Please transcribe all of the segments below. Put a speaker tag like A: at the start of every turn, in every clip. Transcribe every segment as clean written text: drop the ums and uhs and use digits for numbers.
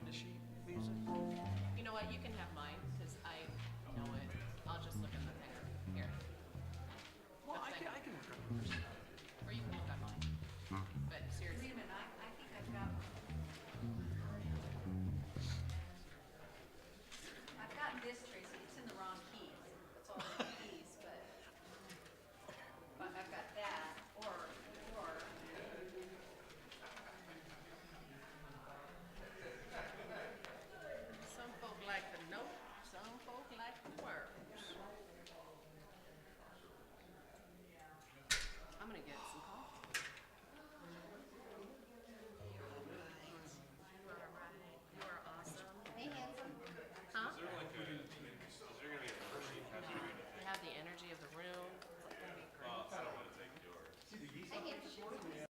A: into sheet music?
B: You know what? You can have mine because I know it. I'll just look in the picker here.
A: Well,
B: What
A: I
B: thing?
A: can work on yours.
B: Or you can look on mine. But seriously.
C: Wait a minute, I think I've got this, Tracy. It's in the wrong keys. It's all the wrong keys, but I've got that or
B: Some folk like the note, some folk like the words. I'm gonna get some coffee. You are right. You are awesome.
C: hey, handsome.
B: Huh?
D: Is there going to be a machine has to be
B: You have the energy of the room. It's gonna be great.
D: I don't want to take yours.
C: Hey, handsome.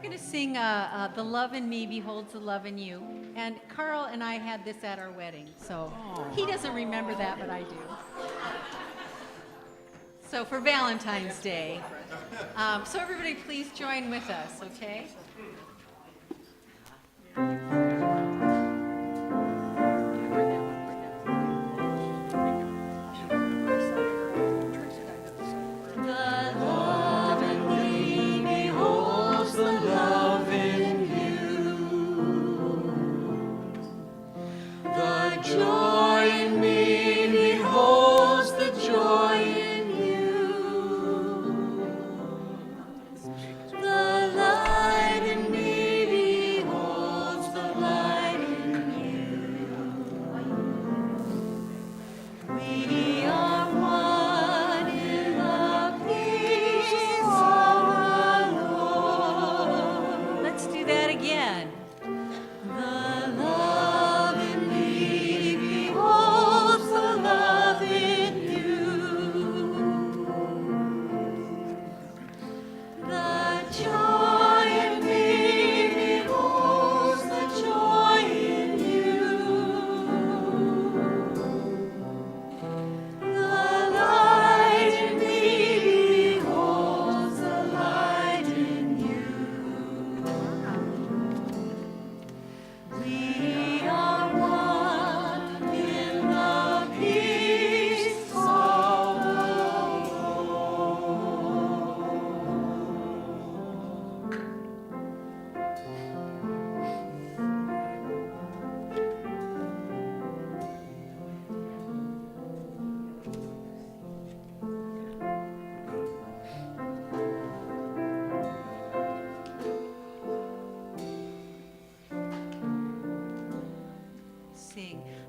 C: Going to sing The Love in Me Beholds the Love in You. And Carl and I had this at our wedding, so he doesn't remember that, but I do. So for Valentine's Day. So everybody please join with us, okay?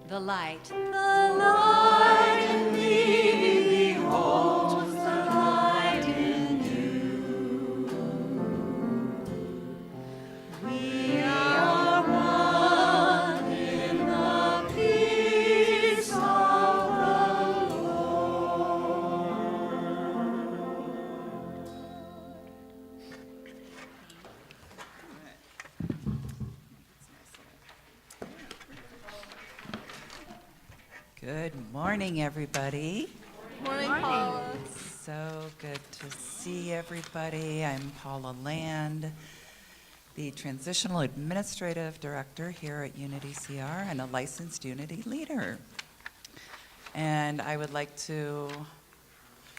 C: the light. The light in me beholds the light in you. We are one in the peace of the Lord.
E: Good morning, everybody.
B: Morning, Paula.
E: So good to see everybody. I'm Paula Land, the Transitional Administrative Director here at Unity CR and a licensed Unity leader. And I would like to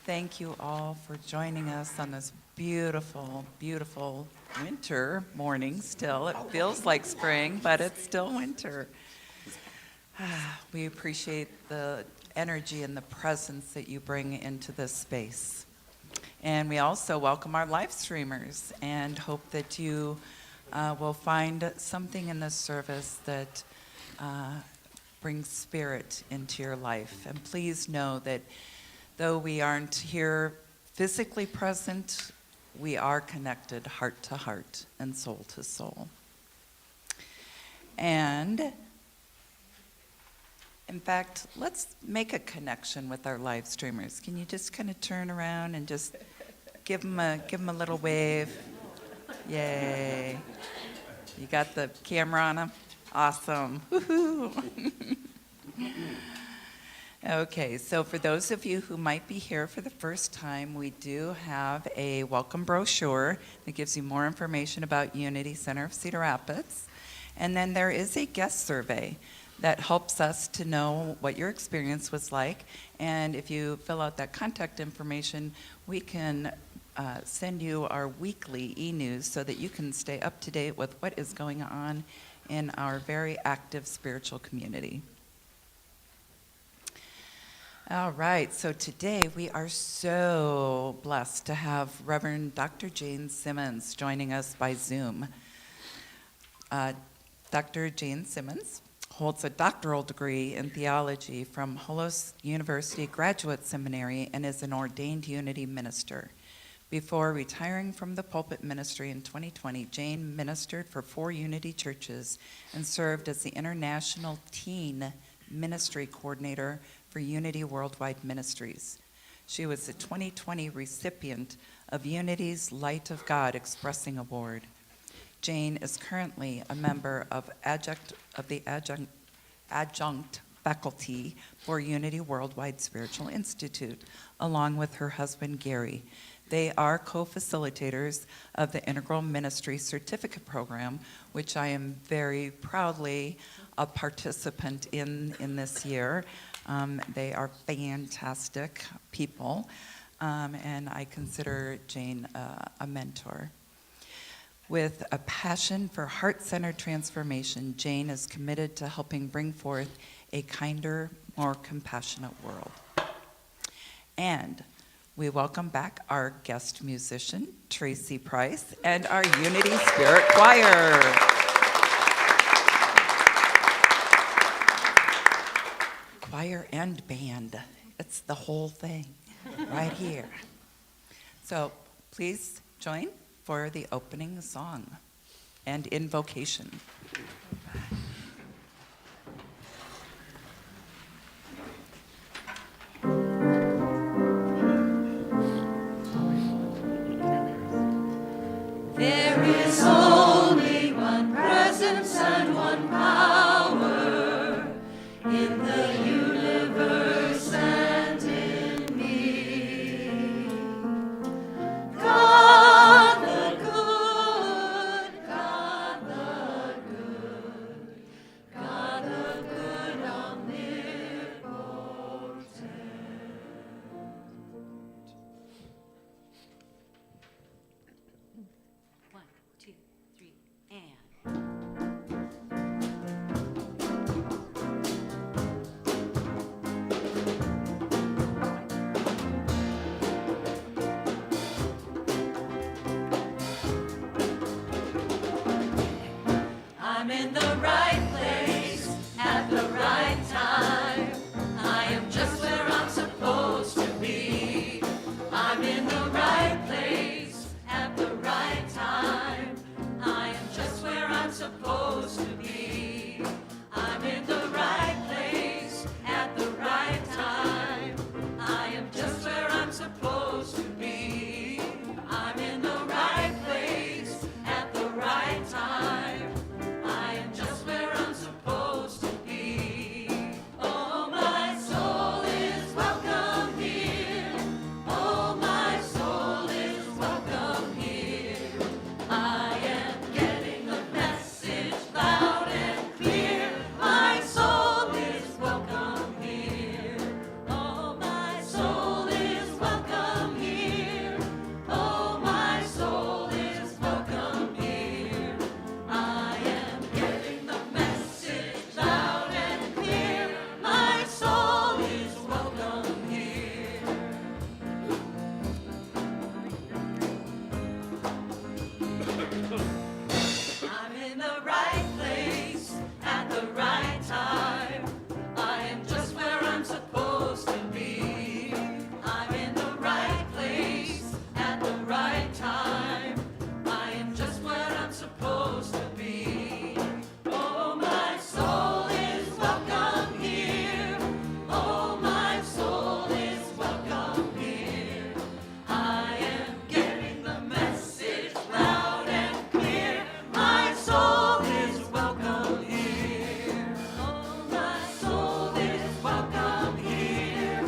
E: thank you all for joining us on this beautiful, beautiful winter morning still. It feels like spring, but it's still winter. We appreciate the energy and the presence that you bring into this space. And we also welcome our live streamers and hope that you will find something in this service that brings spirit into your life. And please know that though we aren't here physically present, we are connected heart to heart and soul to soul. And in fact, let's make a connection with our live streamers. Can you just kind of turn around and just give them a little wave? Yay. You got the camera on them? Awesome. Woohoo. Okay, so for those of you who might be here for the first time, we do have a welcome brochure that gives you more information about Unity Center of Cedar Rapids. And then there is a guest survey that helps us to know what your experience was like. And if you fill out that contact information, we can send you our weekly e-news so that you can stay up to date with what is going on in our very active spiritual community. All right, so today we are so blessed to have Reverend Dr. Jane Simmons joining us by Zoom. Dr. Jane Simmons holds a doctoral degree in theology from Holos University Graduate Seminary and is an ordained Unity minister. Before retiring from the pulpit ministry in 2020, Jane ministered for 4 Unity churches and served as the International Teen Ministry Coordinator for Unity Worldwide Ministries. She was the 2020 recipient of Unity's Light of God Expressing Award. Jane is currently a member of the adjunct faculty for Unity Worldwide Spiritual Institute, along with her husband Gary. They are co-facilitators of the Integral Ministry Certificate Program, which I am very proudly a participant in this year. They are fantastic people, and I consider Jane a mentor. With a passion for heart-centered transformation, Jane is committed to helping bring forth a kinder, more compassionate world. And we welcome back our guest musician, Tracy Price, and our Unity Spirit Choir. Choir and band. It's the whole thing right here. So please join for the opening song and invocation.
C: There is only one presence and one power in the universe and in me. God the good, God the good, God the good omnipotent. One, two, three, and. I'm in the right place at the right time.
F: supposed to be. I'm in the right place at the right time. I am just where I'm supposed to be. I'm in the right place at the right time. I am just where I'm supposed to be. Oh, my soul is welcome here. Oh, my soul is welcome here. I am getting the message loud and clear. My soul is welcome here. Oh, my soul is welcome here. Oh, my soul is welcome here. I am getting the message loud and clear. My soul is welcome here. I'm in the right place at the right time. I am just where I'm supposed to be. I'm in the right place at the right time. I am just where I'm supposed to be. Oh, my soul is welcome here. Oh, my soul is welcome here. I am getting the message loud and clear. My soul is welcome here. Oh, my soul is welcome here.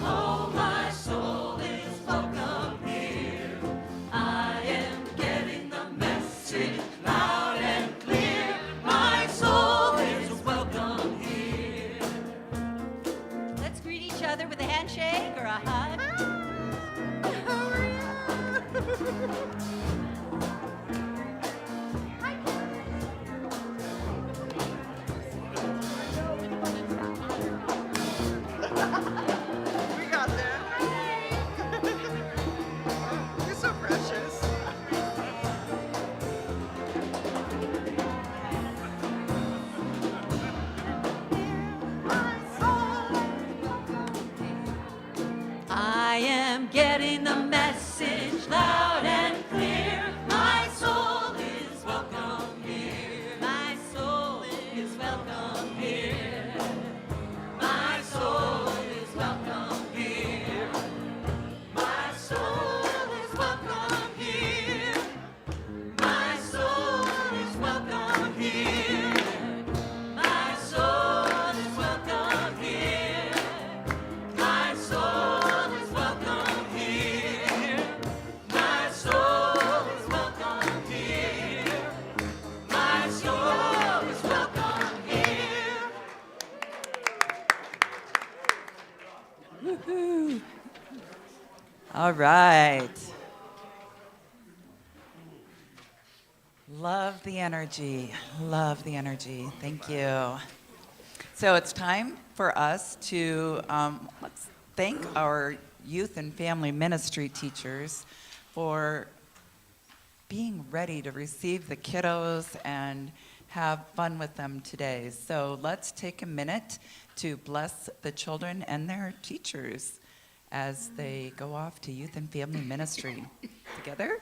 F: Oh, my soul is welcome here. I am getting the message loud and clear. My soul is welcome here.
C: Let's greet each other with a handshake or a hug.
A: We got there. You're so precious.
F: I am getting the message loud and clear. My soul is welcome here. My soul is welcome here. My soul is welcome here. My soul is welcome here. My soul is welcome here. My soul is welcome here. My soul is welcome here. My soul is welcome here. My soul is welcome here.
E: All right. Love the energy. Love the energy. Thank you. So it's time for us to let's thank our youth and family ministry teachers for being ready to receive the kiddos and have fun with them today. So let's take a minute to bless the children and their teachers as they go off to youth and family ministry. Together,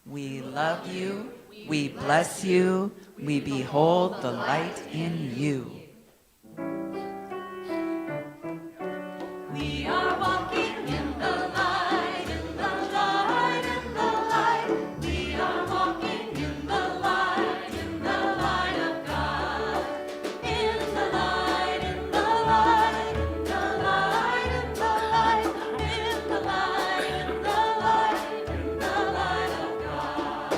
E: we love you, we bless you, we behold the light in you.
F: We are walking in the light, in the light, in the light. We are walking in the light of God. In the light, in the light, in the light, in the light, in the light, in the light, in the light of God.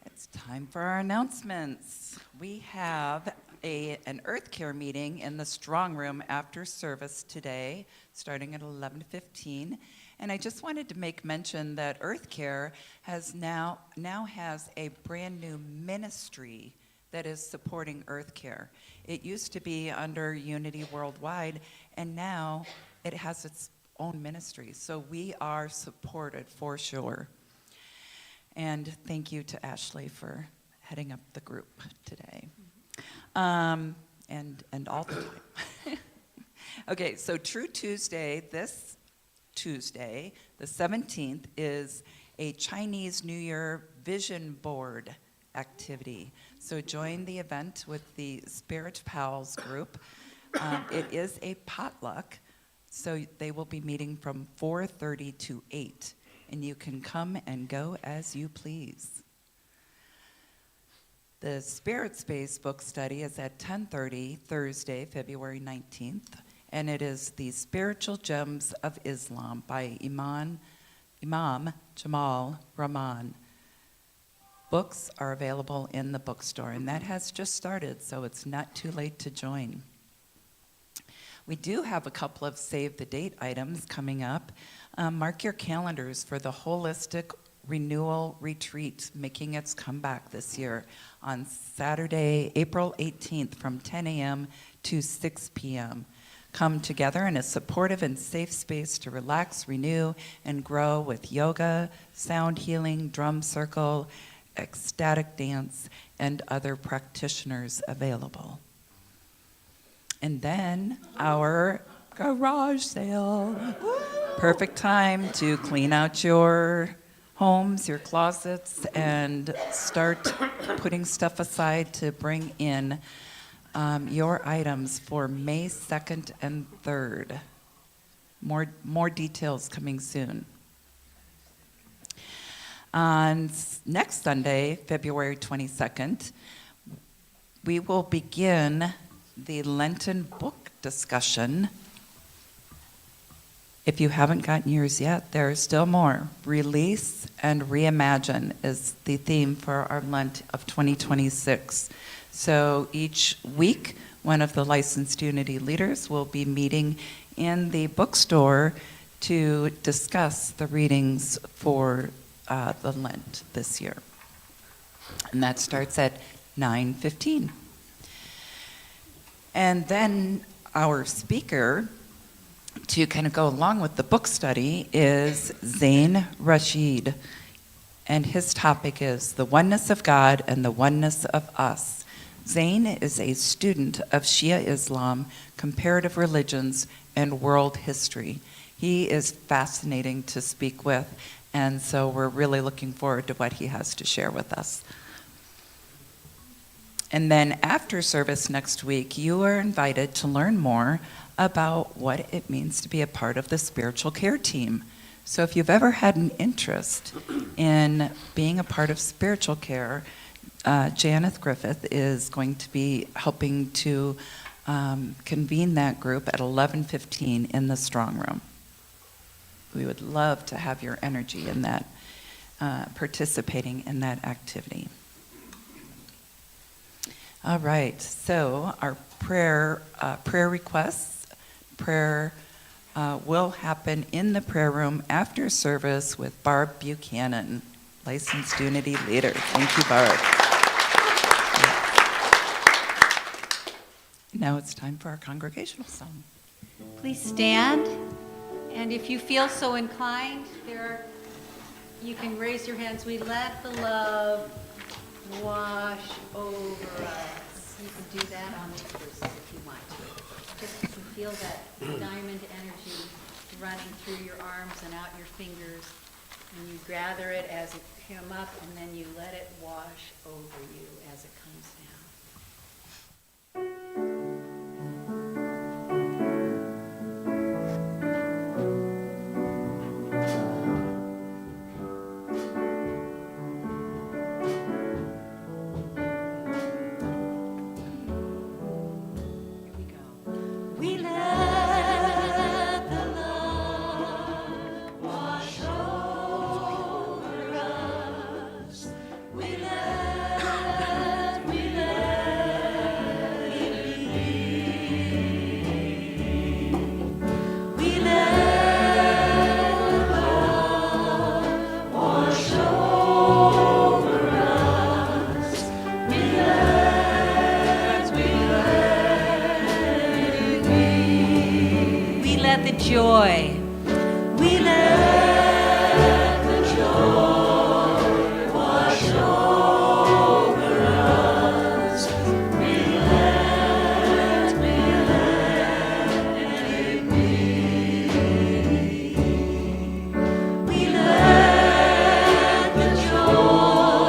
E: It's time for our announcements. We have an Earth Care meeting in the Strong Room after service today, starting at 11:15. And I just wanted to make mention that Earth Care has now has a brand new ministry that is supporting Earth Care. It used to be under Unity Worldwide, and now it has its own ministry. So we are supported for sure. And thank you to Ashley for heading up the group today. And all the time. Okay, so True Tuesday, this Tuesday, the 17th, is a Chinese New Year vision board activity. So join the event with the Spirit Pals group. It is a potluck, so they will be meeting from 4:30 to 8, and you can come and go as you please. The Spirit Space book study is at 10:30 Thursday, February 19th, and it is the Spiritual Gems of Islam by Imam Jamal Rahman. Books are available in the bookstore, and that has just started, so it's not too late to join. We do have a couple of save the date items coming up. Mark your calendars for the Holistic Renewal Retreat making its comeback this year on Saturday, April 18th from 10 a.m. to 6 p.m. Come together in a supportive and safe space to relax, renew, and grow with yoga, sound healing, drum circle, ecstatic dance, and other practitioners available. And then our garage sale. Perfect time to clean out your homes, your closets, and start putting stuff aside to bring in your items for May 2nd and 3rd. More details coming soon. On next Sunday, February 22nd, we will begin the Lenten book discussion. If you haven't gotten yours yet, there are still more. Release and reimagine is the theme for our Lent of 2026. So each week, one of the licensed Unity leaders will be meeting in the bookstore to discuss the readings for the Lent this year. And that starts at 9:15. And then our speaker, to kind of go along with the book study, is Zain Rashid. And his topic is the oneness of God and the oneness of us. Zain is a student of Shia Islam, comparative religions, and world history. He is fascinating to speak with, and so we're really looking forward to what he has to share with us. And then after service next week, you are invited to learn more about what it means to be a part of the spiritual care team. So if you've ever had an interest in being a part of spiritual care, Janeth Griffith is going to be helping to convene that group at 11:15 in the strong room. We would love to have your energy in that, participating in that activity. All right, so our prayer requests, prayer will happen in the prayer room after service with Barb Buchanan, licensed Unity leader. Thank you, Barb. Now it's time for our congregational song.
C: Please stand, and if you feel so inclined, you can raise your hands. We let the love wash over us. You can do that on these verses if you want to. Just to feel that diamond energy running through your arms and out your fingers, and you gather it as it comes up, and then you let it wash over you as it comes down.
F: We let the love wash over us. We let it be. We let the love wash over us. We let the joy. We let the joy wash over us. We let it be. We let the joy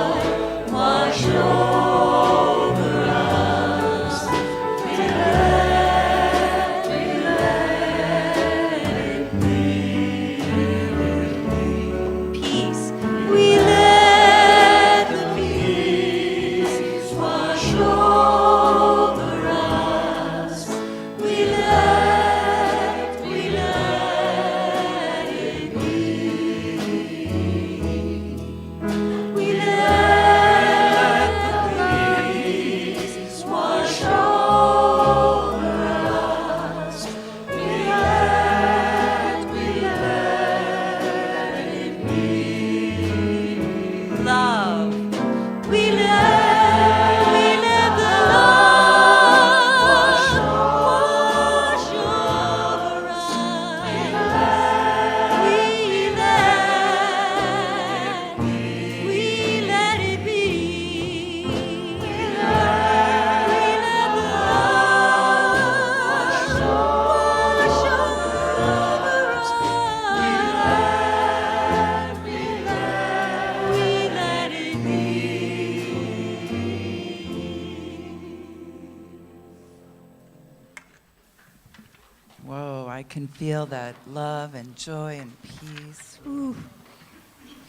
E: can feel that love and joy and peace. Ooh,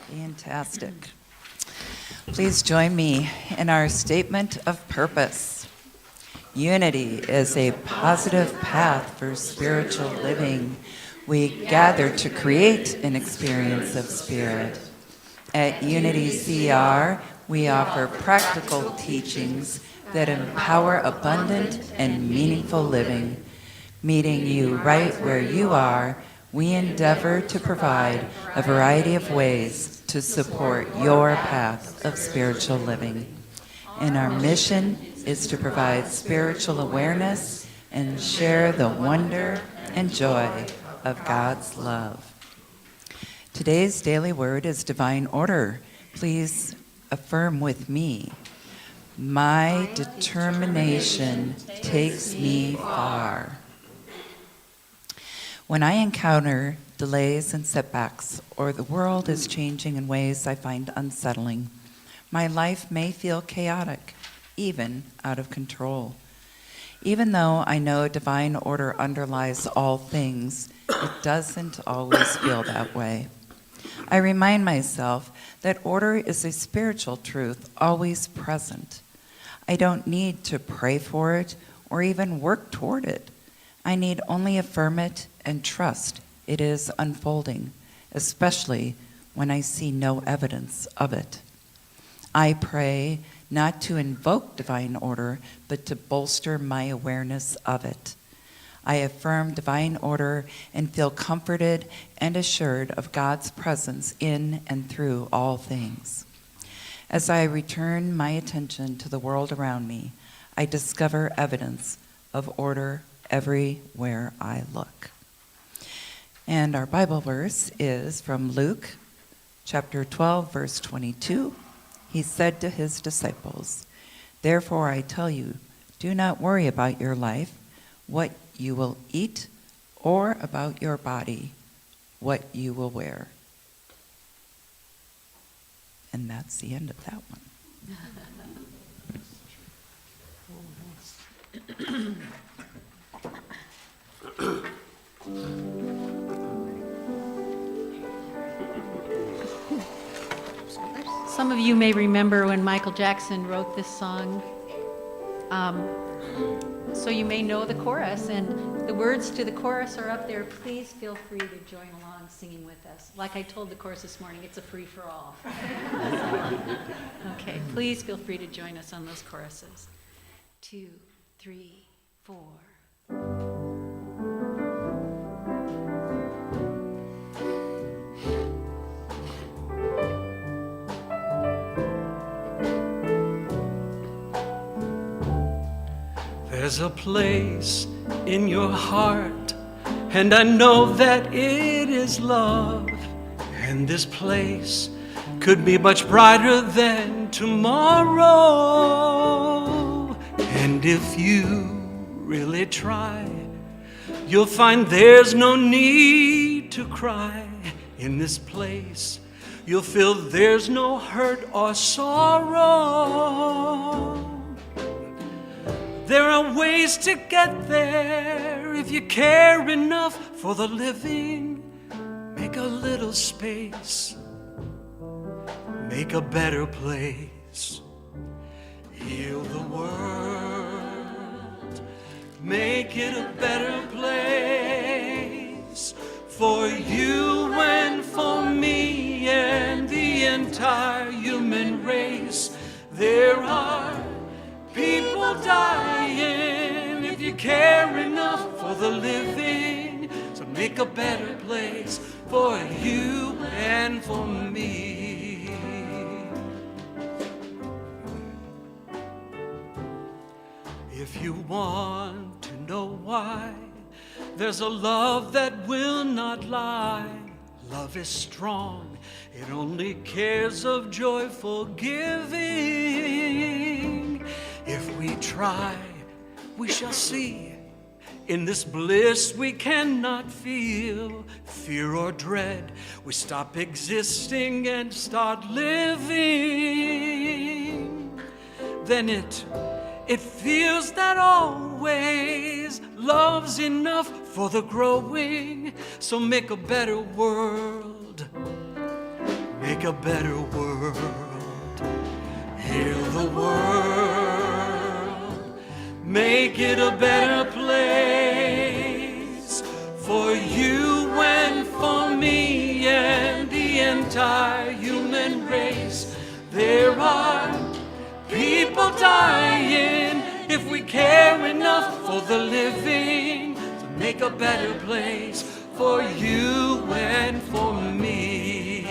E: fantastic. Please join me in our statement of purpose. Unity is a positive path for spiritual living. We gather to create an experience of spirit. At Unity CR, we offer practical teachings that empower abundant and meaningful living. Meeting you right where you are, we endeavor to provide a variety of ways to support your path of spiritual living. And our mission is to provide spiritual awareness and share the wonder and joy of God's love. Today's daily word is divine order. Please affirm with me. My determination takes me far. When I encounter delays and setbacks, or the world is changing in ways I find unsettling, my life may feel chaotic, even out of control. Even though I know divine order underlies all things, it doesn't always feel that way. I remind myself that order is a spiritual truth always present. I don't need to pray for it or even work toward it. I need only affirm it and trust it is unfolding, especially when I see no evidence of it. I pray not to invoke divine order, but to bolster my awareness of it. I affirm divine order and feel comforted and assured of God's presence in and through all things. As I return my attention to the world around me, I discover evidence of order everywhere I look. And our Bible verse is from Luke chapter 12, verse 22. He said to his disciples, "Therefore I tell you, do not worry about your life, what you will eat, or about your body, what you will wear." And that's the end of that one.
C: Some of you may remember when Michael Jackson wrote this song. So you may know the chorus, and the words to the chorus are up there. Please feel free to join along singing with us. Like I told the chorus this morning, it's a free-for-all. Okay, please feel free to join us on those choruses. 2, 3, 4.
G: There's a place in your heart, and I know that it is love. And this place could be much brighter than tomorrow. And if you really try, you'll find there's no need to cry. In this place, you'll feel there's no hurt or sorrow. There are ways to get there if you care enough for the living. Make a little space, make a better place. Heal the world, make it a better place. For you and for me and the entire human race. There are people dying if you care enough for the living. So make a better place for you and for me. If you want to know why, there's a love that will not lie. Love is strong, it only cares of joyful giving. If we try, we shall see. In this bliss we cannot feel fear or dread. We stop existing and start living. Then it It feels that always love's enough for the growing. So make a better world. Make a better world. Heal the world. Make it a better place for you and for me and the entire human race. There are people dying if we care enough for the living to make a better place for you and for me.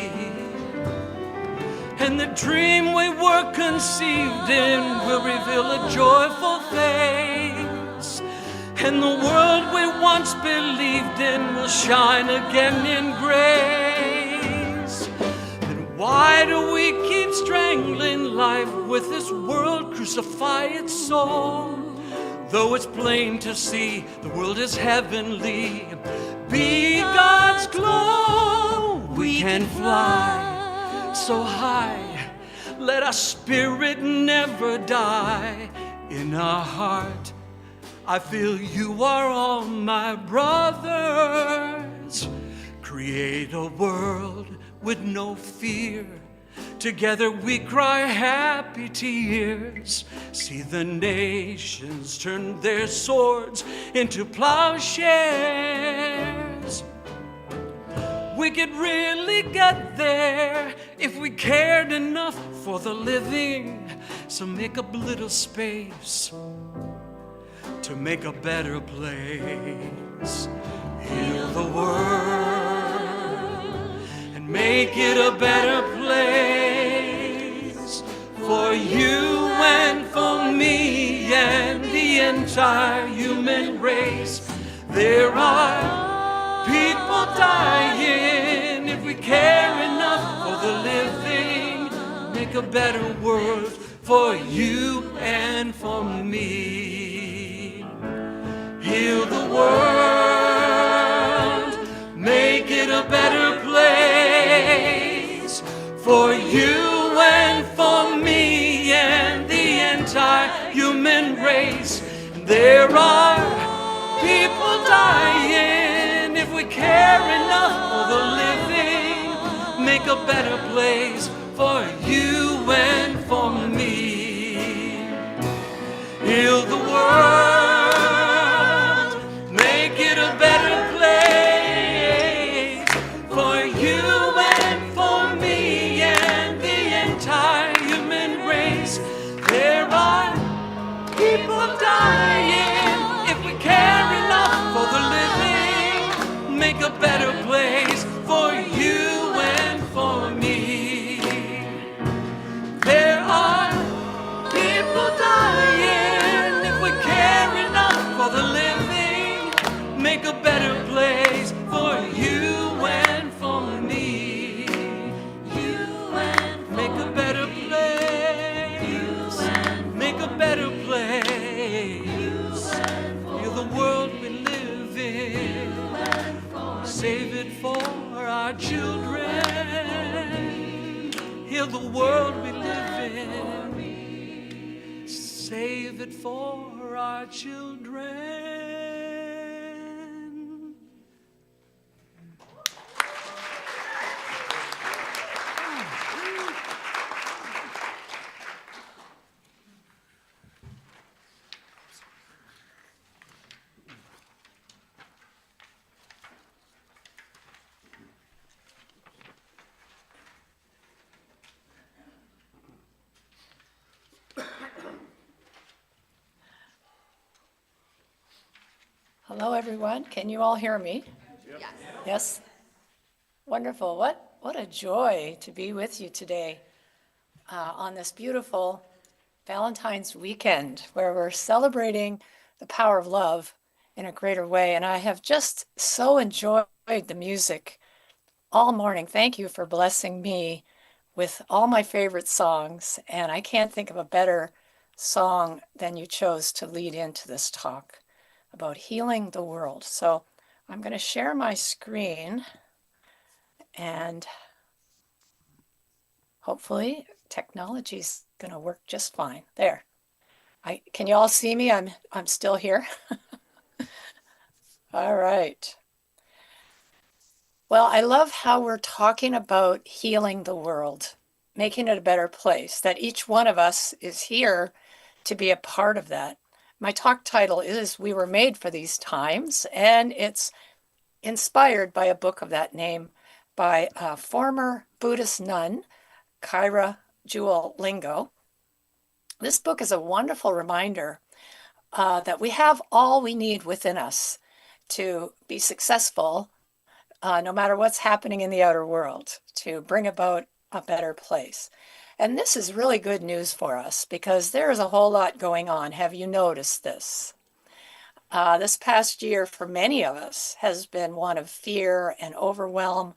G: And the dream we were conceived in will reveal a joyful face. And the world we once believed in will shine again in grace. Then why do we keep strangling life with this world, crucify its soul? Though it's plain to see the world is heavenly, be God's glow. We can fly so high, let our spirit never die. In our heart, I feel you are all my brothers. Create a world with no fear. Together we cry happy tears. See the nations turn their swords into plowshares. We could really get there if we cared enough for the living. So make up a little space to make a better place. Heal the world and make it a better place for you and for me and the entire human race. There are people dying if we care enough for the living. Make a better world for you and for me. Heal the world, make it a better place for you and for me and the entire human race. There are people dying if we care enough for the living. Make a better place for you and for me. Heal the world, make it a better place for you and for me and the entire human race. There are people dying if we care enough for the living. Make a better place for you and for me. There are people dying if we care enough for the living. Make a better place for you and for me. Make a better place. Make a better place. Heal the world we live in. Save it for our children. Heal the world we live in. Save it for our children.
H: Hello, everyone. Can you all hear me?
B: Yes.
H: Yes? Wonderful. What a joy to be with you today on this beautiful Valentine's weekend where we're celebrating the power of love in a greater way. And I have just so enjoyed the music all morning. Thank you for blessing me with all my favorite songs. And I can't think of a better song than you chose to lead into this talk about healing the world. So I'm going to share my screen and hopefully technology's going to work just fine. There. Can you all see me? I'm still here. All right. Well, I love how we're talking about healing the world, making it a better place, that each one of us is here to be a part of that. My talk title is We Were Made for These Times, and it's inspired by a book of that name by a former Buddhist nun, Kyra Jewel Lingo. This book is a wonderful reminder that we have all we need within us to be successful, no matter what's happening in the outer world, to bring about a better place. And this is really good news for us because there is a whole lot going on. Have you noticed this? This past year for many of us has been one of fear and overwhelm,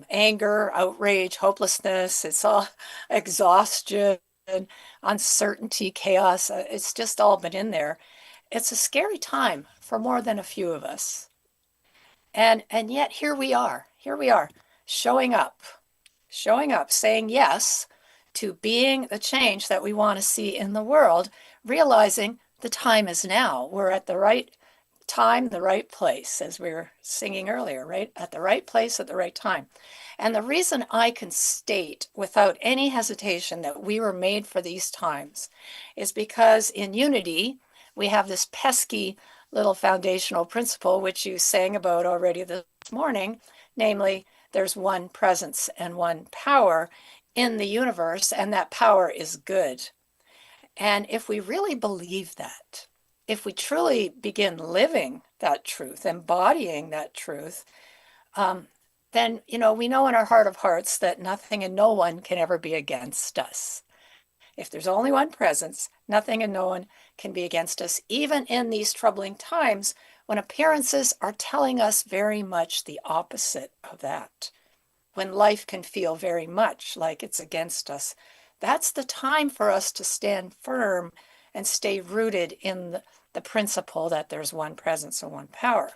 H: anger, outrage, hopelessness. It's all exhaustion, uncertainty, chaos. It's just all been in there. It's a scary time for more than a few of us. And yet here we are, showing up, saying yes to being the change that we want to see in the world, realizing the time is now. We're at the right time, the right place, as we were singing earlier, right? At the right place at the right time. And the reason I can state without any hesitation that we were made for these times is because in unity, we have this pesky little foundational principle, which you sang about already this morning, namely, there's one presence and one power in the universe, and that power is good. And if we really believe that, if we truly begin living that truth, embodying that truth, then, we know in our heart of hearts that nothing and no one can ever be against us. If there's only one presence, nothing and no one can be against us, even in these troubling times when appearances are telling us very much the opposite of that. When life can feel very much like it's against us, that's the time for us to stand firm and stay rooted in the principle that there's one presence and one power.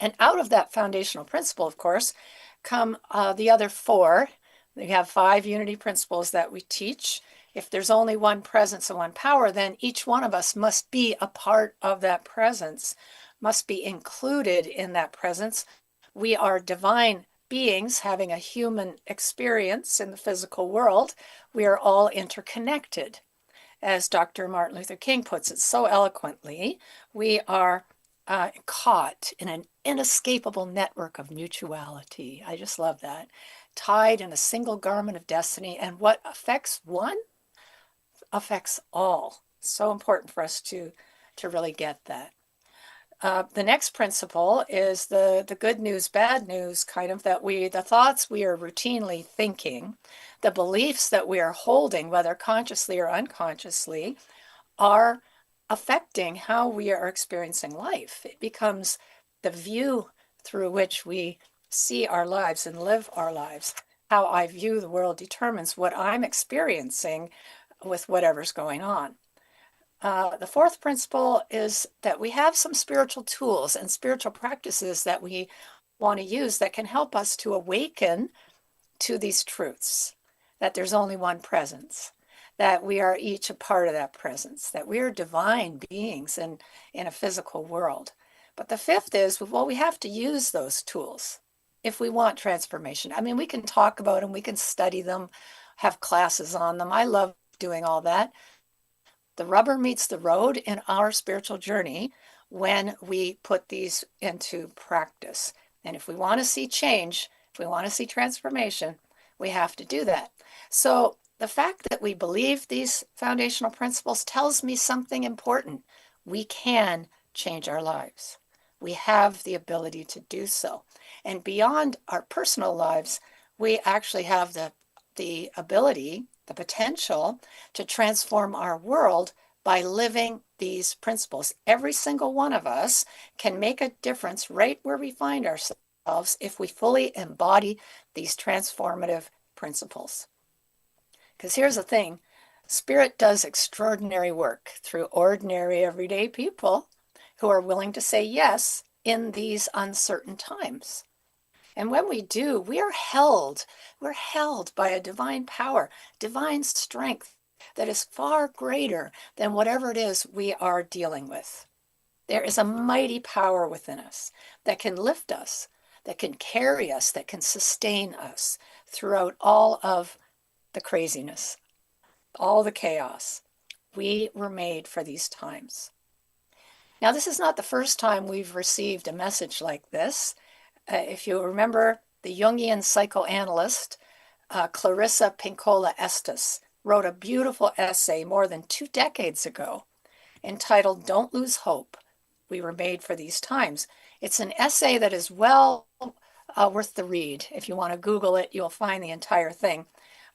H: And out of that foundational principle, of course, come the other four. We have 5 unity principles that we teach. If there's only one presence and one power, then each one of us must be a part of that presence, must be included in that presence. We are divine beings having a human experience in the physical world. We are all interconnected. As Dr. Martin Luther King puts it so eloquently, we are caught in an inescapable network of mutuality. I just love that. Tied in a single garment of destiny, and what affects one affects all. So important for us to really get that. The next principle is the good news, bad news, kind of that the thoughts we are routinely thinking, the beliefs that we are holding, whether consciously or unconsciously, are affecting how we are experiencing life. It becomes the view through which we see our lives and live our lives. How I view the world determines what I'm experiencing with whatever's going on. The fourth principle is that we have some spiritual tools and spiritual practices that we want to use that can help us to awaken to these truths, that there's only one presence, that we are each a part of that presence, that we are divine beings in a physical world. But the fifth is, well, we have to use those tools if we want transformation. I mean, we can talk about them, we can study them, have classes on them. I love doing all that. The rubber meets the road in our spiritual journey when we put these into practice. And if we want to see change, if we want to see transformation, we have to do that. So the fact that we believe these foundational principles tells me something important. We can change our lives. We have the ability to do so. And beyond our personal lives, we actually have the ability, the potential to transform our world by living these principles. Every single one of us can make a difference right where we find ourselves if we fully embody these transformative principles. Because here's the thing, Spirit does extraordinary work through ordinary, everyday people who are willing to say yes in these uncertain times. And when we do, we're held by a divine power, divine strength that is far greater than whatever it is we are dealing with. There is a mighty power within us that can lift us, that can carry us, that can sustain us throughout all of the craziness, all the chaos. We were made for these times. Now, this is not the first time we've received a message like this. If you remember, the Jungian psychoanalyst Clarissa Pinkola Estes wrote a beautiful essay more than 2 decades ago entitled Don't Lose Hope. We were made for these times. It's an essay that is well worth the read. If you want to Google it, you'll find the entire thing.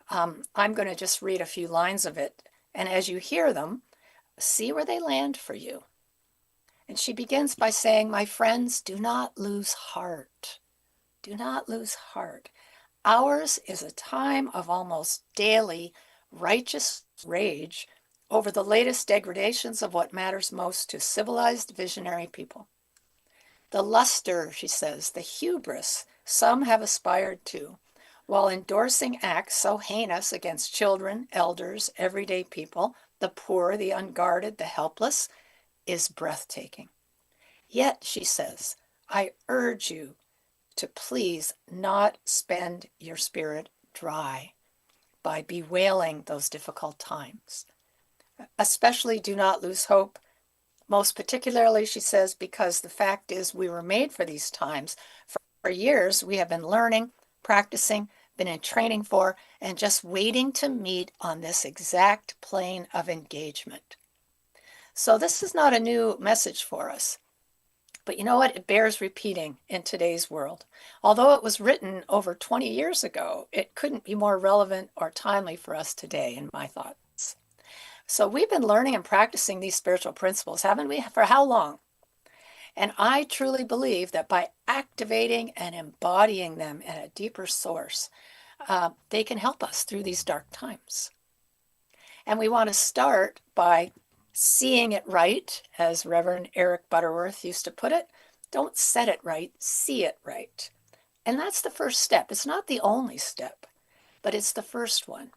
H: I'm going to just read a few lines of it. And as you hear them, see where they land for you. And she begins by saying, my friends, do not lose heart. Do not lose heart. Ours is a time of almost daily righteous rage over the latest degradations of what matters most to civilized visionary people. The luster, she says, the hubris some have aspired to, while endorsing acts so heinous against children, elders, everyday people, the poor, the unguarded, the helpless, is breathtaking. Yet, she says, I urge you to please not spend your spirit dry by bewailing those difficult times. Especially do not lose hope. Most particularly, she says, because the fact is we were made for these times. For years, we have been learning, practicing, been in training for, and just waiting to meet on this exact plane of engagement. So this is not a new message for us. But you know what? It bears repeating in today's world. Although it was written over 20 years ago, it couldn't be more relevant or timely for us today, in my thoughts. So we've been learning and practicing these spiritual principles, haven't we? For how long? And I truly believe that by activating and embodying them at a deeper source, they can help us through these dark times. And we want to start by seeing it right, as Reverend Eric Butterworth used to put it. Don't set it right, see it right. And that's the first step. It's not the only step, but it's the first one.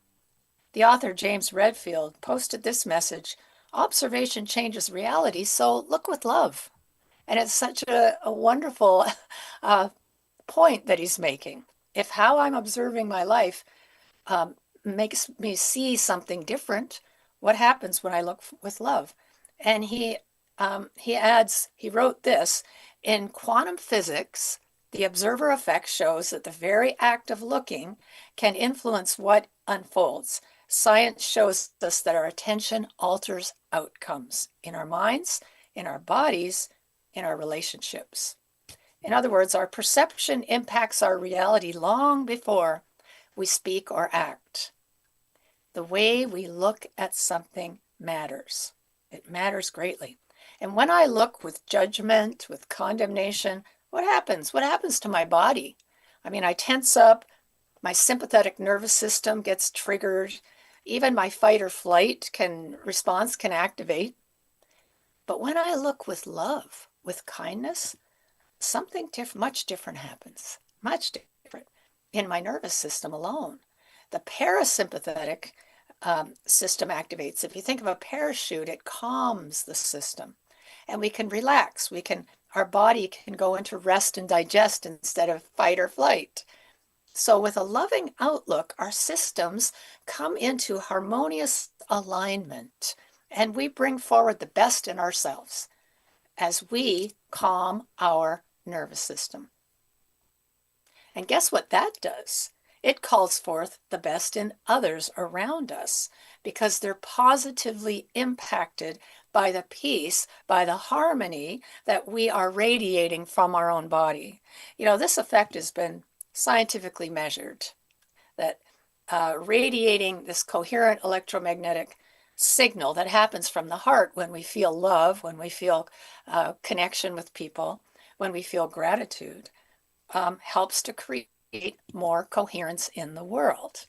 H: The author James Redfield posted this message, observation changes reality, so look with love. And it's such a wonderful point that he's making. If how I'm observing my life makes me see something different, what happens when I look with love? And he adds, he wrote this, in quantum physics, the observer effect shows that the very act of looking can influence what unfolds. Science shows us that our attention alters outcomes in our minds, in our bodies, in our relationships. In other words, our perception impacts our reality long before we speak or act. The way we look at something matters. It matters greatly. And when I look with judgment, with condemnation, what happens? What happens to my body? I mean, I tense up, my sympathetic nervous system gets triggered, even my fight or flight response can activate. But when I look with love, with kindness, something much different happens, much different in my nervous system alone. The parasympathetic system activates. If you think of a parachute, it calms the system and we can relax. Our body can go into rest and digest instead of fight or flight. So with a loving outlook, our systems come into harmonious alignment and we bring forward the best in ourselves as we calm our nervous system. And guess what that does? It calls forth the best in others around us because they're positively impacted by the peace, by the harmony that we are radiating from our own body. You know, this effect has been scientifically measured, that radiating this coherent electromagnetic signal that happens from the heart when we feel love, when we feel connection with people, when we feel gratitude, helps to create more coherence in the world.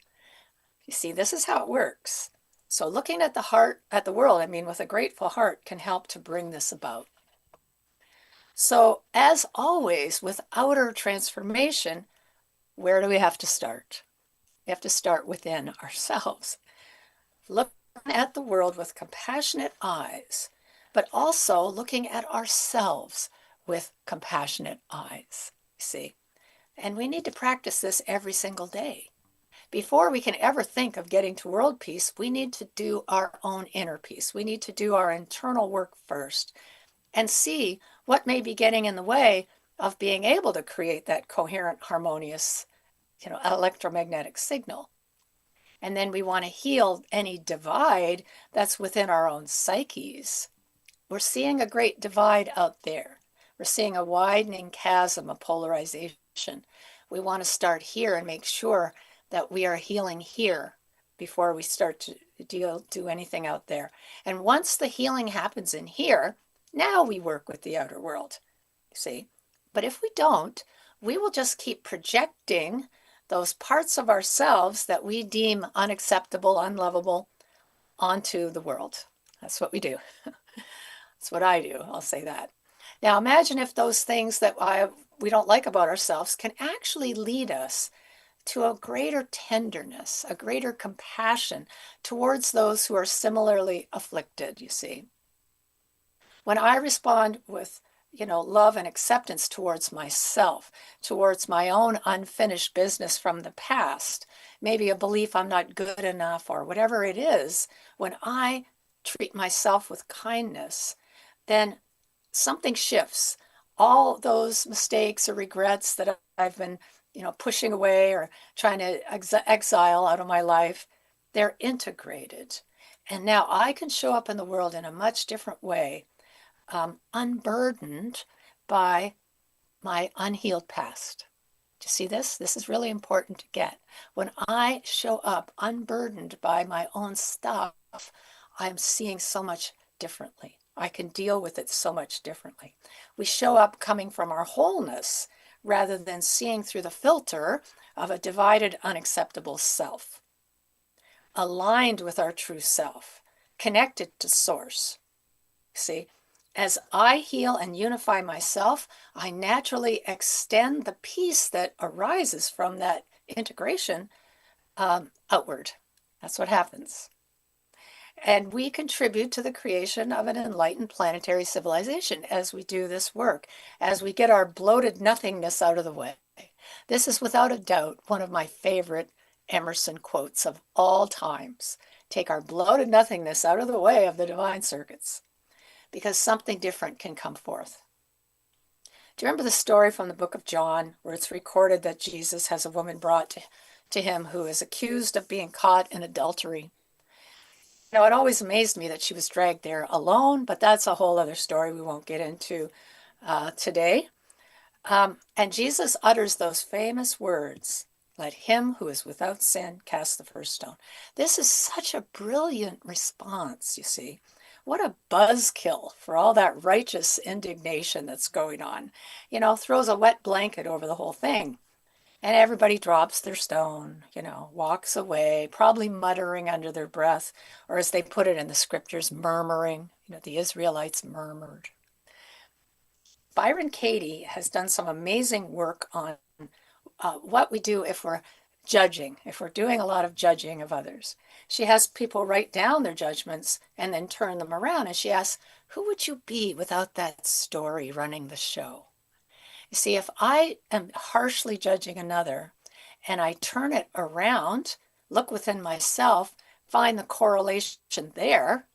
H: You see, this is how it works. So looking at the heart, at the world, I mean, with a grateful heart can help to bring this about. So as always, with outer transformation, where do we have to start? We have to start within ourselves. Look at the world with compassionate eyes, but also looking at ourselves with compassionate eyes, see? And we need to practice this every single day. Before we can ever think of getting to world peace, we need to do our own inner peace. We need to do our internal work first and see what may be getting in the way of being able to create that coherent, harmonious, electromagnetic signal. And then we want to heal any divide that's within our own psyches. We're seeing a great divide out there. We're seeing a widening chasm of polarization. We want to start here and make sure that we are healing here before we start to do anything out there. And once the healing happens in here, now we work with the outer world, see? But if we don't, we will just keep projecting those parts of ourselves that we deem unacceptable, unlovable, onto the world. That's what we do. That's what I do. I'll say that. Now imagine if those things that we don't like about ourselves can actually lead us to a greater tenderness, a greater compassion towards those who are similarly afflicted, you see. When I respond with, love and acceptance towards myself, towards my own unfinished business from the past, maybe a belief I'm not good enough or whatever it is, when I treat myself with kindness, then something shifts. All those mistakes or regrets that I've been, pushing away or trying to exile out of my life, they're integrated. And now I can show up in the world in a much different way, unburdened by my unhealed past. Do you see this? This is really important to get. When I show up unburdened by my own stuff, I'm seeing so much differently. I can deal with it so much differently. We show up coming from our wholeness rather than seeing through the filter of a divided, unacceptable self. Aligned with our true self, connected to source. See, as I heal and unify myself, I naturally extend the peace that arises from that integration outward. That's what happens. And we contribute to the creation of an enlightened planetary civilization as we do this work, as we get our bloated nothingness out of the way. This is without a doubt one of my favorite Emerson quotes of all times. Take our bloated nothingness out of the way of the divine circuits, because something different can come forth. Do you remember the story from the book of John where it's recorded that Jesus has a woman brought to him who is accused of being caught in adultery? It always amazed me that she was dragged there alone, but that's a whole other story we won't get into today. And Jesus utters those famous words, "Let him who is without sin cast the first stone." This is such a brilliant response, you see. What a buzzkill for all that righteous indignation that's going on. Throws a wet blanket over the whole thing. And everybody drops their stone, walks away, probably muttering under their breath, or as they put it in the scriptures, murmuring. The Israelites murmured. Byron Katie has done some amazing work on what we do if we're judging, if we're doing a lot of judging of others. She has people write down their judgments and then turn them around. And she asks, who would you be without that story running the show? You see, if I am harshly judging another and I turn it around, look within myself, find the correlation there.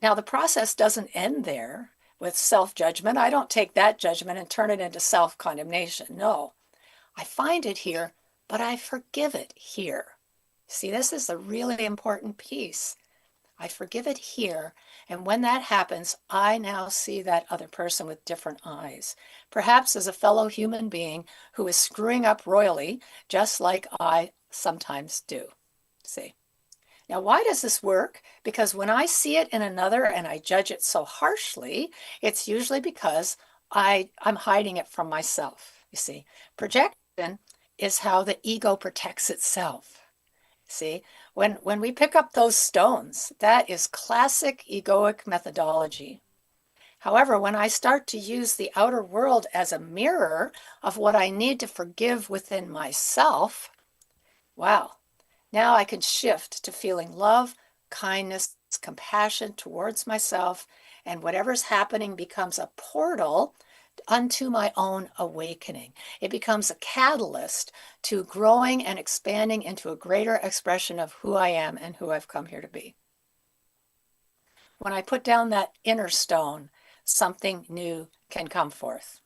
H: Now, the process doesn't end there with self-judgment. I don't take that judgment and turn it into self-condemnation. No, I find it here, but I forgive it here. See, this is a really important piece. I forgive it here. And when that happens, I now see that other person with different eyes, perhaps as a fellow human being who is screwing up royally, just like I sometimes do. See? Now, why does this work? Because when I see it in another and I judge it so harshly, it's usually because I'm hiding it from myself. You see, projection is how the ego protects itself. See, when we pick up those stones, that is classic egoic methodology. However, when I start to use the outer world as a mirror of what I need to forgive within myself, wow, now I can shift to feeling love, kindness, compassion towards myself, and whatever's happening becomes a portal unto my own awakening. It becomes a catalyst to growing and expanding into a greater expression of who I am and who I've come here to be. When I put down that inner stone, something new can come forth.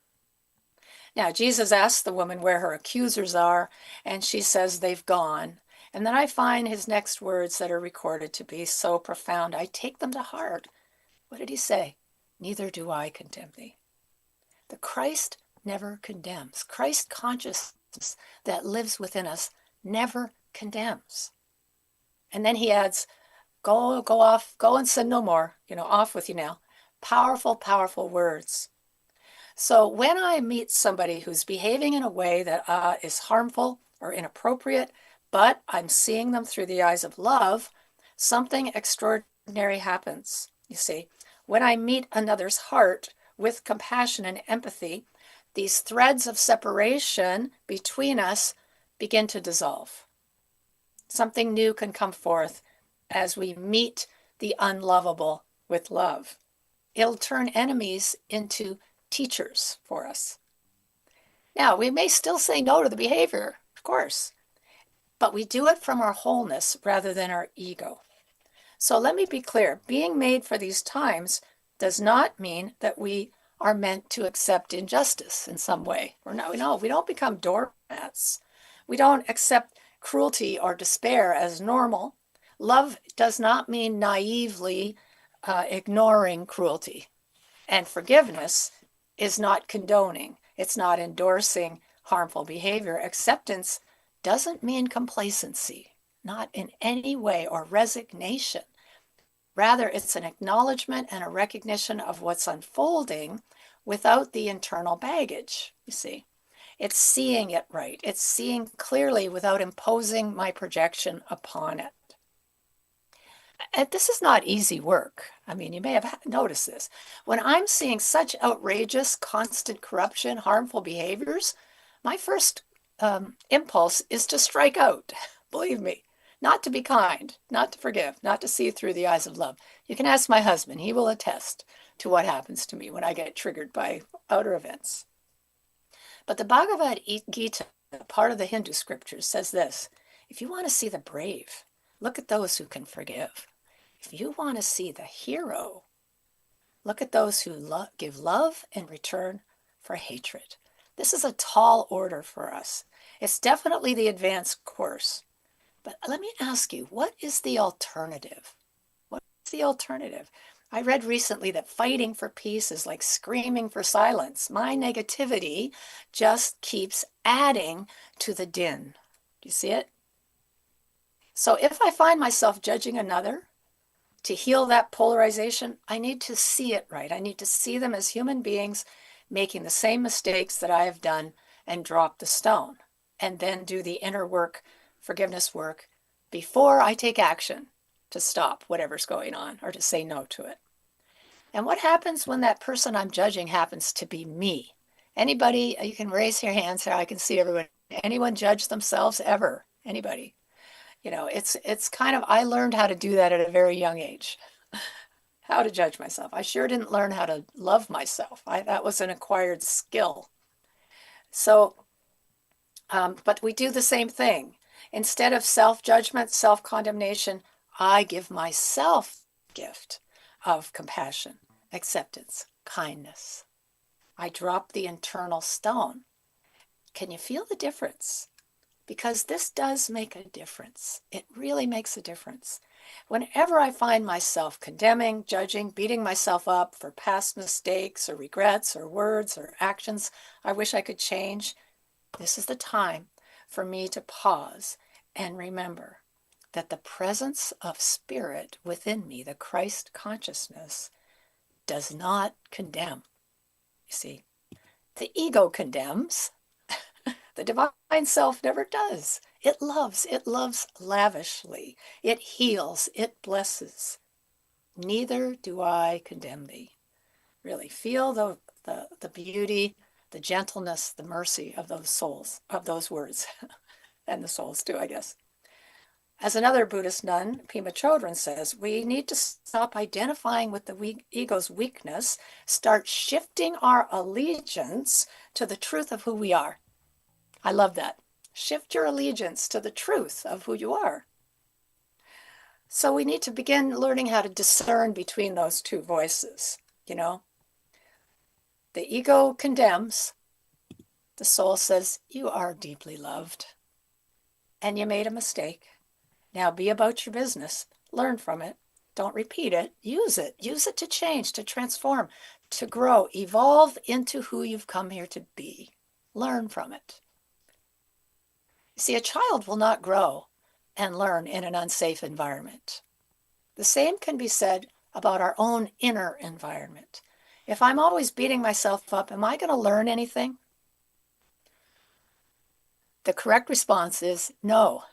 H: Now, Jesus asks the woman where her accusers are, and she says they've gone. And then I find his next words that are recorded to be so profound. I take them to heart. What did he say? Neither do I condemn thee. The Christ never condemns. Christ consciousness that lives within us never condemns. And then he adds, go off, go and sin no more, off with you now. Powerful, powerful words. So when I meet somebody who's behaving in a way that is harmful or inappropriate, but I'm seeing them through the eyes of love, something extraordinary happens. You see, when I meet another's heart with compassion and empathy, these threads of separation between us begin to dissolve. Something new can come forth as we meet the unlovable with love. It'll turn enemies into teachers for us. Now, we may still say no to the behavior, of course, but we do it from our wholeness rather than our ego. So let me be clear, being made for these times does not mean that we are meant to accept injustice in some way. We don't become doormats. We don't accept cruelty or despair as normal. Love does not mean naively ignoring cruelty. And forgiveness is not condoning. It's not endorsing harmful behavior. Acceptance doesn't mean complacency, not in any way, or resignation. Rather, it's an acknowledgement and a recognition of what's unfolding without the internal baggage, you see. It's seeing it right. It's seeing clearly without imposing my projection upon it. And this is not easy work. I mean, you may have noticed this. When I'm seeing such outrageous, constant corruption, harmful behaviors, my first impulse is to strike out. Believe me, not to be kind, not to forgive, not to see through the eyes of love. You can ask my husband. He will attest to what happens to me when I get triggered by outer events. But the Bhagavad Gita, part of the Hindu scriptures, says this: if you want to see the brave, look at those who can forgive. If you want to see the hero, look at those who give love in return for hatred. This is a tall order for us. It's definitely the advanced course. But let me ask you, what is the alternative? What is the alternative? I read recently that fighting for peace is like screaming for silence. My negativity just keeps adding to the din. Do you see it? So if I find myself judging another, to heal that polarization, I need to see it right. I need to see them as human beings making the same mistakes that I have done and drop the stone, and then do the inner work, forgiveness work, before I take action to stop whatever's going on or to say no to it. And what happens when that person I'm judging happens to be me? Anybody, you can raise your hands here. I can see everyone. Anyone judge themselves ever? Anybody? It's kind of, I learned how to do that at a very young age, how to judge myself. I sure didn't learn how to love myself. That was an acquired skill. So, but we do the same thing. Instead of self-judgment, self-condemnation, I give myself the gift of compassion, acceptance, kindness. I drop the internal stone. Can you feel the difference? Because this does make a difference. It really makes a difference. Whenever I find myself condemning, judging, beating myself up for past mistakes or regrets or words or actions I wish I could change, this is the time for me to pause and remember that the presence of spirit within me, the Christ consciousness, does not condemn. You see, the ego condemns. The divine self never does. It loves lavishly. It heals, it blesses. Neither do I condemn thee. Really, feel the beauty, the gentleness, the mercy of those souls, of those words, and the souls too, I guess. As another Buddhist nun, Pema Chodron, says, we need to stop identifying with the ego's weakness, start shifting our allegiance to the truth of who we are. I love that. Shift your allegiance to the truth of who you are. So we need to begin learning how to discern between those two voices, you know. The ego condemns. The soul says, you are deeply loved. And you made a mistake. Now be about your business. Learn from it. Don't repeat it. Use it. Use it to change, to transform, to grow, evolve into who you've come here to be. Learn from it. You see, a child will not grow and learn in an unsafe environment. The same can be said about our own inner environment. If I'm always beating myself up, am I going to learn anything? The correct response is no.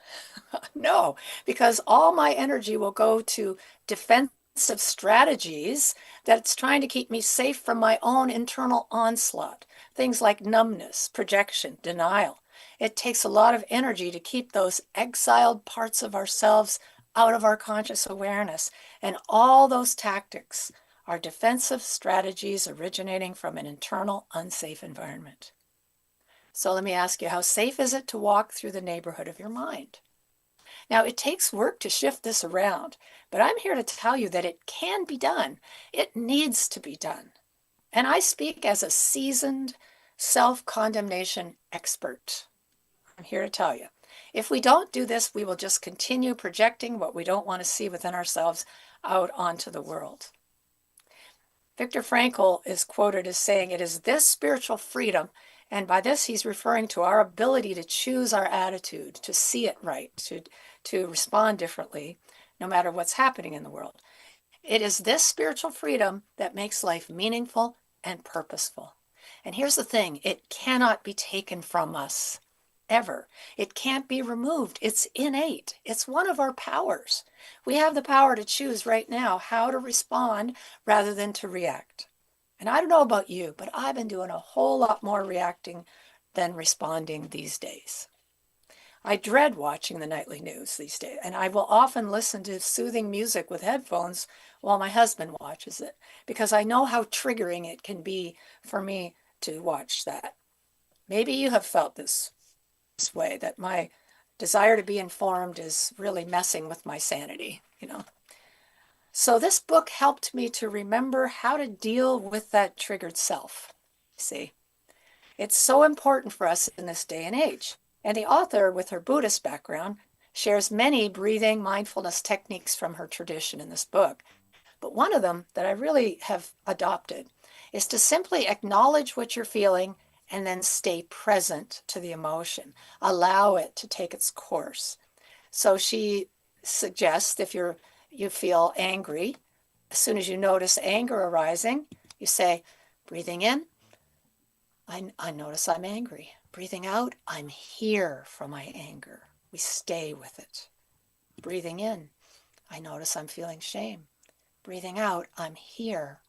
H: No, because all my energy will go to defensive strategies that's trying to keep me safe from my own internal onslaught. Things like numbness, projection, denial. It takes a lot of energy to keep those exiled parts of ourselves out of our conscious awareness. And all those tactics are defensive strategies originating from an internal unsafe environment. So let me ask you, how safe is it to walk through the neighborhood of your mind? Now, it takes work to shift this around, but I'm here to tell you that it can be done. It needs to be done. And I speak as a seasoned self-condemnation expert. I'm here to tell you, if we don't do this, we will just continue projecting what we don't want to see within ourselves out onto the world. Viktor Frankl is quoted as saying, it is this spiritual freedom, and by this he's referring to our ability to choose our attitude, to see it right, to respond differently, no matter what's happening in the world. It is this spiritual freedom that makes life meaningful and purposeful. And here's the thing, it cannot be taken from us, ever. It can't be removed. It's innate. It's one of our powers. We have the power to choose right now how to respond rather than to react. And I don't know about you, but I've been doing a whole lot more reacting than responding these days. I dread watching the nightly news these days, and I will often listen to soothing music with headphones while my husband watches it, because I know how triggering it can be for me to watch that. Maybe you have felt this way, that my desire to be informed is really messing with my sanity, you know. So this book helped me to remember how to deal with that triggered self. See, it's so important for us in this day and age. And the author, with her Buddhist background, shares many breathing mindfulness techniques from her tradition in this book. But one of them that I really have adopted is to simply acknowledge what you're feeling and then stay present to the emotion. Allow it to take its course. So she suggests if you feel angry, as soon as you notice anger arising, you say, breathing in, I notice I'm angry. Breathing out, I'm here for my anger. We stay with it. Breathing in, I notice I'm feeling shame. Breathing out, I'm here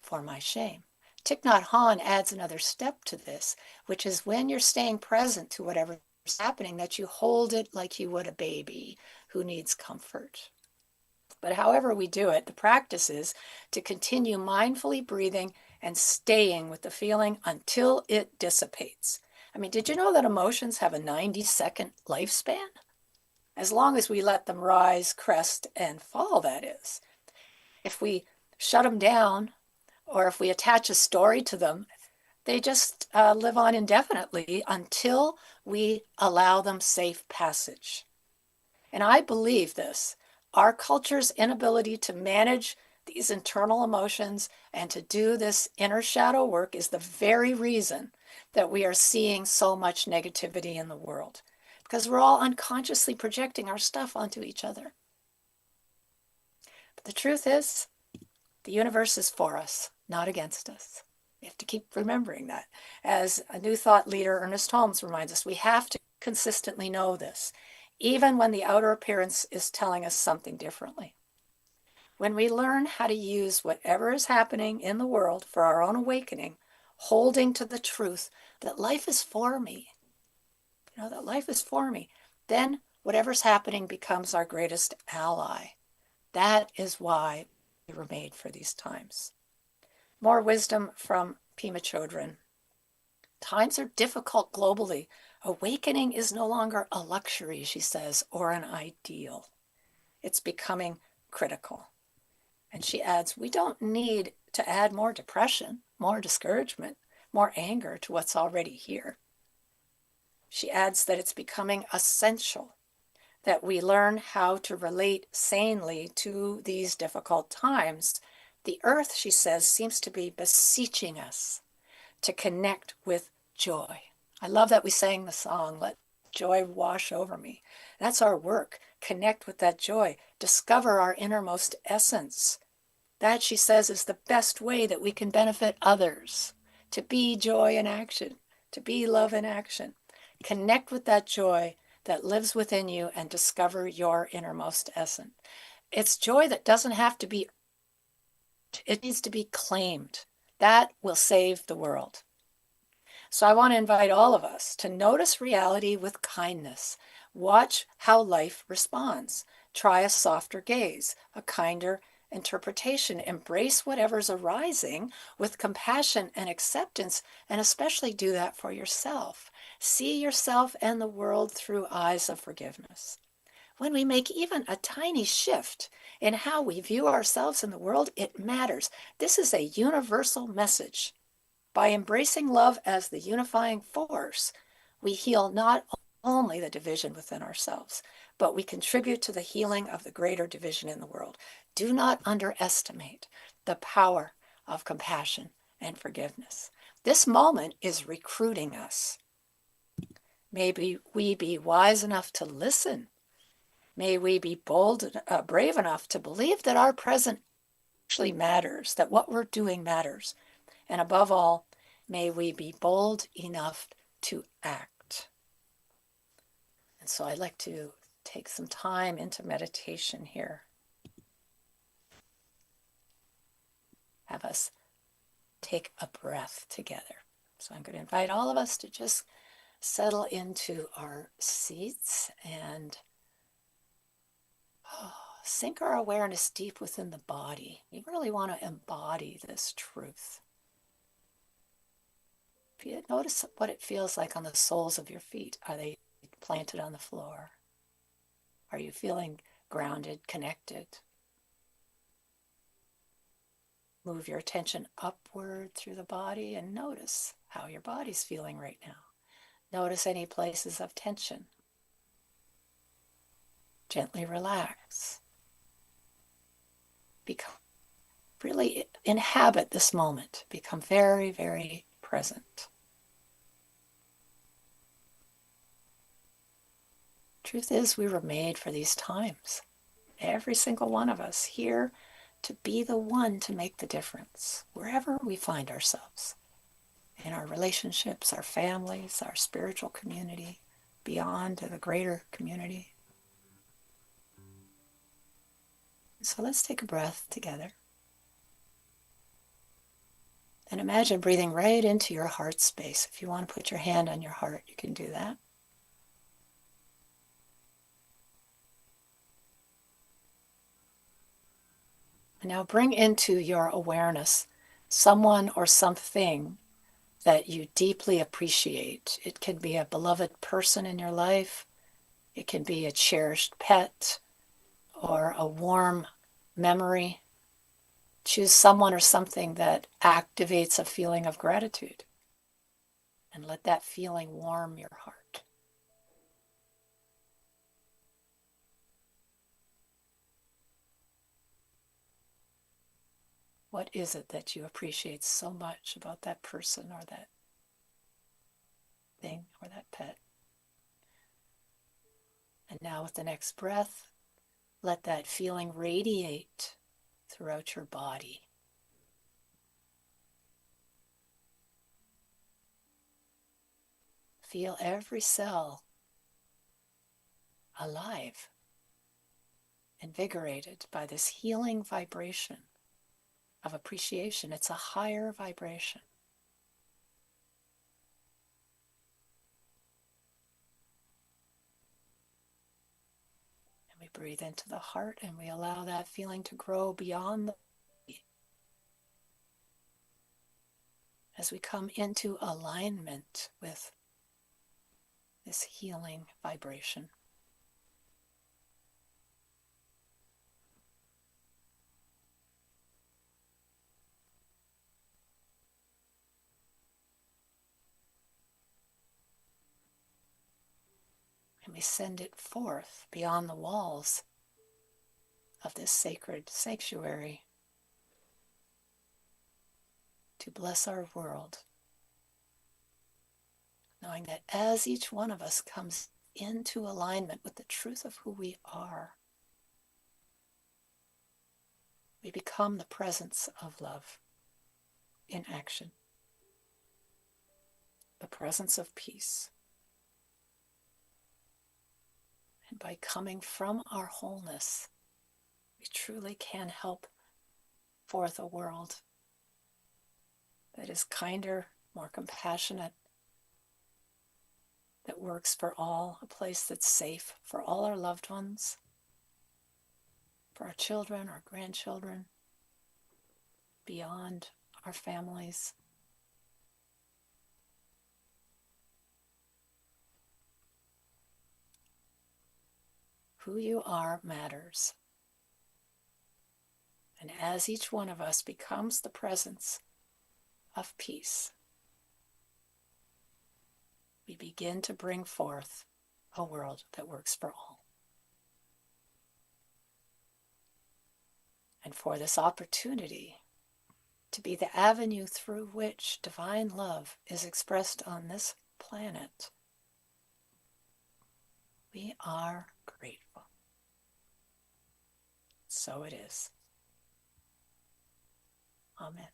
H: for my shame. Thich Nhat Hanh adds another step to this, which is when you're staying present to whatever's happening, that you hold it like you would a baby who needs comfort. But however we do it, the practice is to continue mindfully breathing and staying with the feeling until it dissipates. I mean, did you know that emotions have a 90-second lifespan? As long as we let them rise, crest, and fall, that is. If we shut them down, or if we attach a story to them, they just live on indefinitely until we allow them safe passage. And I believe this. Our culture's inability to manage these internal emotions and to do this inner shadow work is the very reason that we are seeing so much negativity in the world, because we're all unconsciously projecting our stuff onto each other. But the truth is, the universe is for us, not against us. We have to keep remembering that. As a New Thought leader, Ernest Holmes, reminds us, we have to consistently know this, even when the outer appearance is telling us something differently. When we learn how to use whatever is happening in the world for our own awakening, holding to the truth that life is for me, that life is for me, then Whatever's happening becomes our greatest ally. That is why we were made for these times. More wisdom from Pema Chodron. Times are difficult globally. Awakening is no longer a luxury, she says, or an ideal. It's becoming critical. And she adds, we don't need to add more depression, more discouragement, more anger to what's already here. She adds that it's becoming essential that we learn how to relate sanely to these difficult times. The earth, she says, seems to be beseeching us to connect with joy. I love that we sang the song, Let Joy Wash Over Me. That's our work. Connect with that joy. Discover our innermost essence. That, she says, is the best way that we can benefit others. To be joy in action, to be love in action. Connect with that joy that lives within you and discover your innermost essence. It's joy that doesn't have to be, it needs to be claimed. That will save the world. So I want to invite all of us to notice reality with kindness. Watch how life responds. Try a softer gaze, a kinder interpretation. Embrace whatever's arising with compassion and acceptance, and especially do that for yourself. See yourself and the world through eyes of forgiveness. When we make even a tiny shift in how we view ourselves in the world, it matters. This is a universal message. By embracing love as the unifying force, we heal not only the division within ourselves, but we contribute to the healing of the greater division in the world. Do not underestimate the power of compassion and forgiveness. This moment is recruiting us. Maybe we be wise enough to listen. May we be brave enough to believe that our present actually matters, that what we're doing matters. And above all, may we be bold enough to act. And so I'd like to take some time into meditation here. Have us take a breath together. So I'm going to invite all of us to just settle into our seats and sink our awareness deep within the body. You really want to embody this truth. If you notice what it feels like on the soles of your feet. Are they planted on the floor? Are you feeling grounded, connected? Move your attention upward through the body and notice how your body's feeling right now. Notice any places of tension. Gently relax. Really inhabit this moment. Become very, very present. Truth is, we were made for these times. Every single one of us here to be the one to make the difference, wherever we find ourselves. In our relationships, our families, our spiritual community, beyond to the greater community. So let's take a breath together. And imagine breathing right into your heart space. If you want to put your hand on your heart, you can do that. And now bring into your awareness someone or something that you deeply appreciate. It can be a beloved person in your life. It can be a cherished pet or a warm memory. Choose someone or something that activates a feeling of gratitude. And let that feeling warm your heart. What is it that you appreciate so much about that person or that thing or that pet? And now with the next breath, let that feeling radiate throughout your body. Feel every cell alive, invigorated by this healing vibration of appreciation. It's a higher vibration. breathe into the heart, and we allow that feeling to grow beyond the body as we come into alignment with this healing vibration. And we send it forth beyond the walls of this sacred sanctuary to bless our world, knowing that as each one of us comes into alignment with the truth of who we are, we become the presence of love in action, the presence of peace. And by coming from our wholeness, we truly can help forth a world that is kinder, more compassionate, that works for all, a place that's safe for all our loved ones, for our children, our grandchildren, beyond our families. Who you are matters. And as each one of us becomes the presence of peace, we begin to bring forth a world that works for all. And for this opportunity to be the avenue through which divine love is expressed on this planet, we are grateful. So it is. Amen.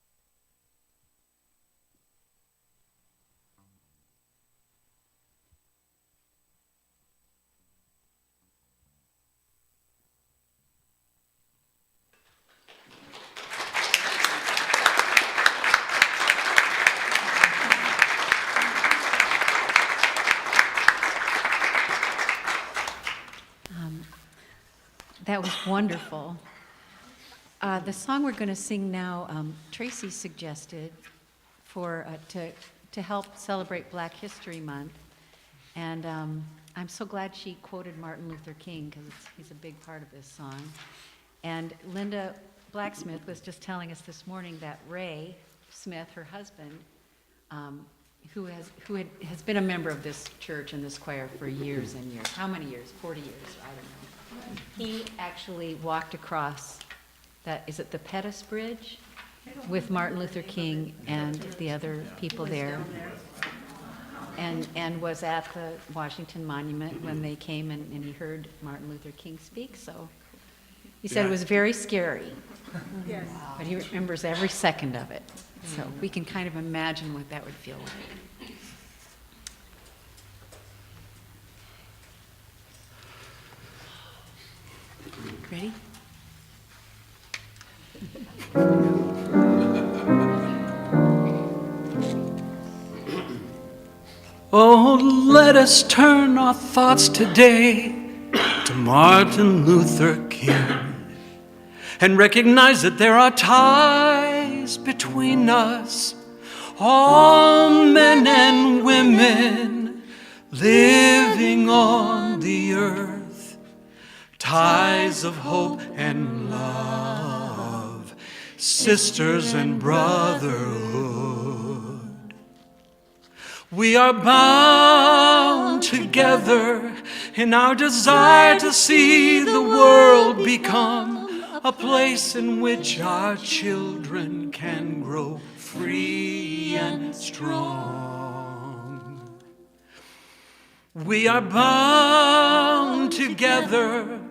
C: That was wonderful. The song we're going to sing now, Tracy suggested to help celebrate Black History Month, and I'm so glad she quoted Martin Luther King because he's a big part of this song. And Linda Blacksmith was just telling us this morning that Ray Smith, her husband, who has been a member of this church and this choir for years and years. How many years? 40 years? I don't know. He actually walked across is it the Pettus Bridge? With Martin Luther King and the other people there. And was at the Washington Monument when they came and he heard Martin Luther King speak. So he said it was very scary. Yes. But he remembers every second of it. So we can kind of imagine what that would feel like. Ready?
G: Oh, let us turn our thoughts today to Martin Luther King and recognize that there are ties between us, all men and women living on the earth, ties of hope and love, sisters and brotherhood. We are bound together in our desire to see the world become a place in which our children can grow free and strong. We are bound together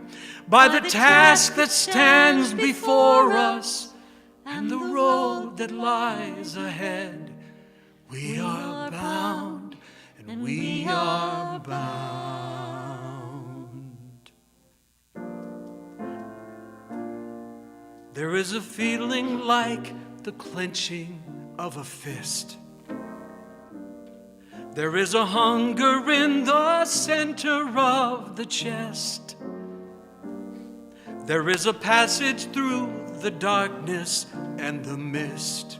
G: by the task that stands before us and the road that lies ahead. We are bound, and we are bound. There is a feeling like the clenching of a fist. There is a hunger in the center of the chest. There is a passage through the darkness and the mist.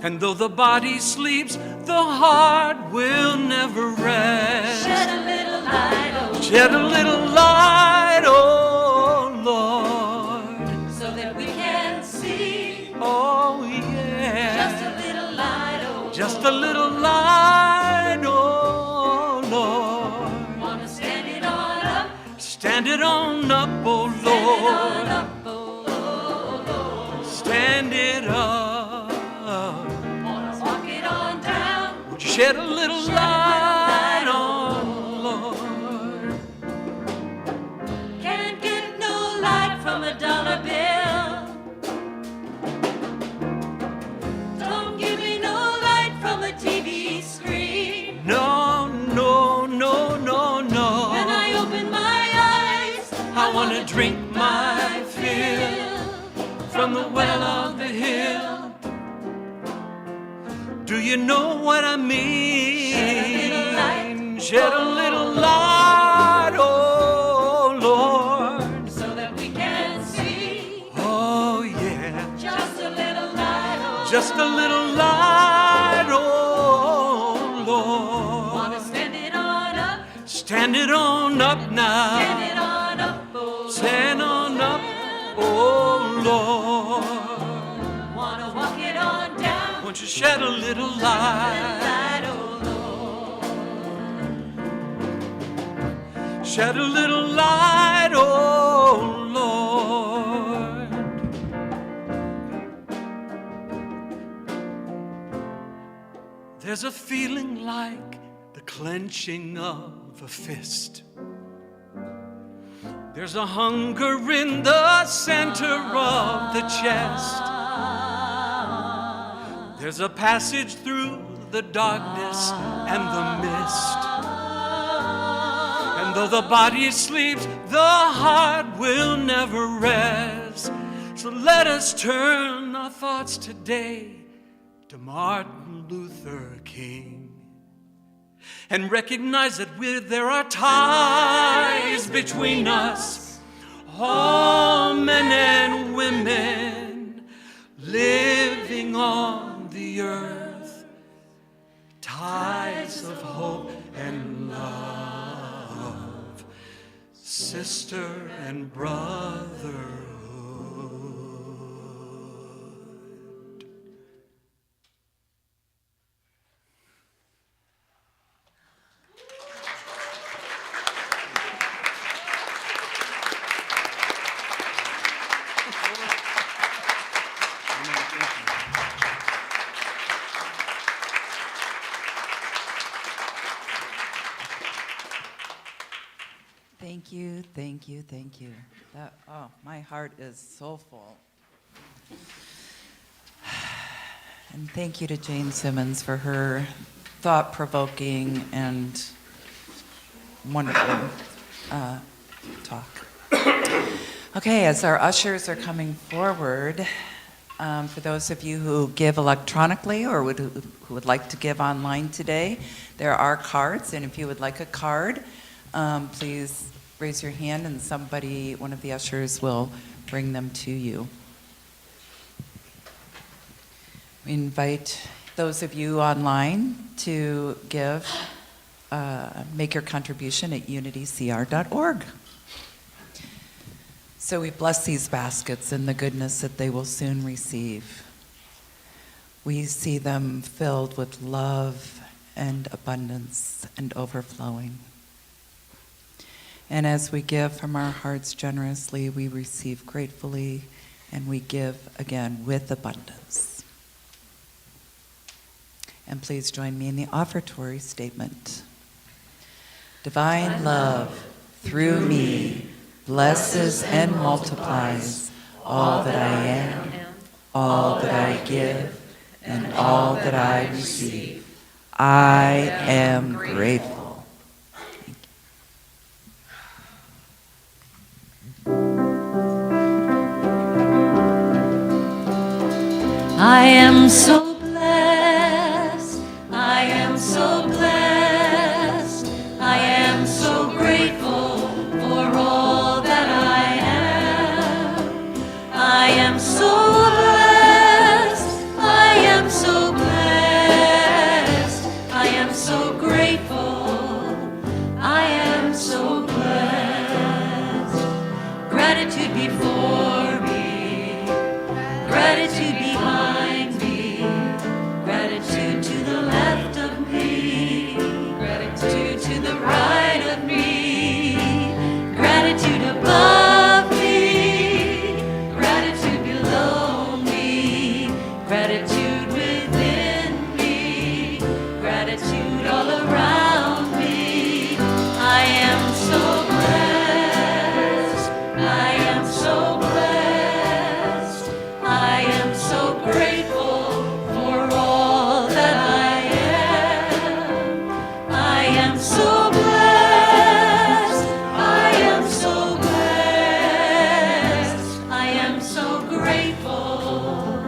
G: And though the body sleeps, the heart will never rest.
F: Shed a little light, oh
G: Shed a little light, oh Lord.
F: so that we can see.
G: Oh yeah.
F: Just a little light, oh
G: Just a little light, oh Lord.
F: wanna stand it on up,
G: Stand it on up, oh
F: stand it on
G: Lord.
F: up, oh Lord.
G: Stand it up.
F: Wanna walk it on down,
G: Would you shed a little light on, Lord?
F: can't get no light from a dollar bill. Don't give me no light from a TV screen.
G: No, no, no, no, no.
F: When I open my eyes,
G: I want to drink my fill from the well of the hill. Do you know what I mean? Shed a little light, oh Lord.
F: so that we can see.
G: Oh yeah.
F: Just a little light, oh
G: Just a little light, oh Lord.
F: wanna stand it on up,
G: Stand it on up now.
F: stand it on up, oh
G: Stand on up, oh Lord.
F: wanna walk it on down,
G: Won't you shed a little light?
F: light, oh Lord.
G: Shed a little light, oh Lord. There's a feeling like the clenching of a fist. There's a hunger in the center of the chest. There's a passage through the darkness and the mist. And though the body sleeps, the heart will never rest. So let us turn our thoughts today to Martin Luther King and recognize that there are ties between us, all men and women living on the earth, ties of hope and love, sister and brotherhood.
E: Thank you, thank you, thank you. My heart is so full. And thank you to Jane Simmons for her thought-provoking and wonderful talk. Okay, as our ushers are coming forward, for those of you who give electronically or who would like to give online today, there are cards, and if you would like a card, please raise your hand and one of the ushers will bring them to you. We invite those of you online to make your contribution at unitycr.org. So we bless these baskets and the goodness that they will soon receive. We see them filled with love and abundance and overflowing. And as we give from our hearts generously, we receive gratefully, and we give again with abundance. And please join me in the offertory statement. Divine love, through me, blesses and multiplies all that I am, all that I give, and all that I receive. I am grateful.
F: I am so blessed, I am so blessed, I am so grateful for all that I Gratitude behind me, gratitude to the left of me, gratitude to the right of me, gratitude above me, gratitude below me, gratitude within me, gratitude all around me. I am so blessed, I am so blessed, I am so grateful for all that I am. I am so blessed, I am so blessed, I am so grateful,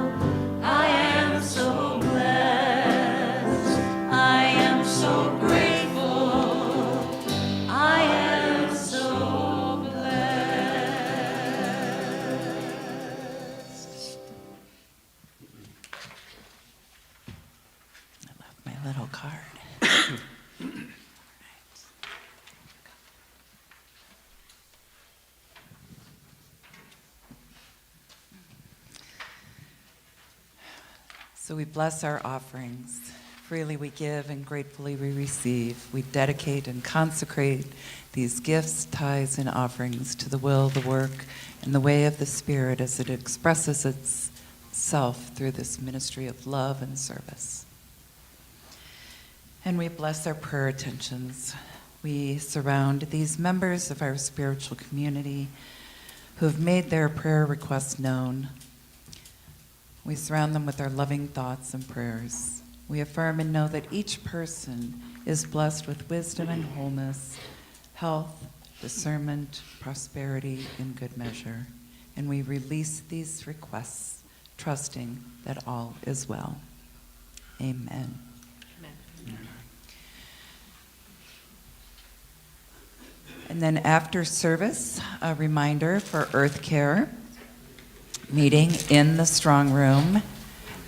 F: I am so blessed, I am so grateful, I am so blessed.
E: I love my little card. So we bless our offerings. Freely we give and gratefully we receive. We dedicate and consecrate these gifts, tithes, and offerings to the will, the work, and the way of the Spirit as it expresses itself through this ministry of love and service. And we bless our prayer attentions. We surround these members of our spiritual community who have made their prayer requests known. We surround them with our loving thoughts and prayers. We affirm and know that each person is blessed with wisdom and wholeness, health, discernment, prosperity, in good measure. And we release these requests, trusting that all is well. Amen. And then after service, a reminder for Earth Care meeting in the strong room.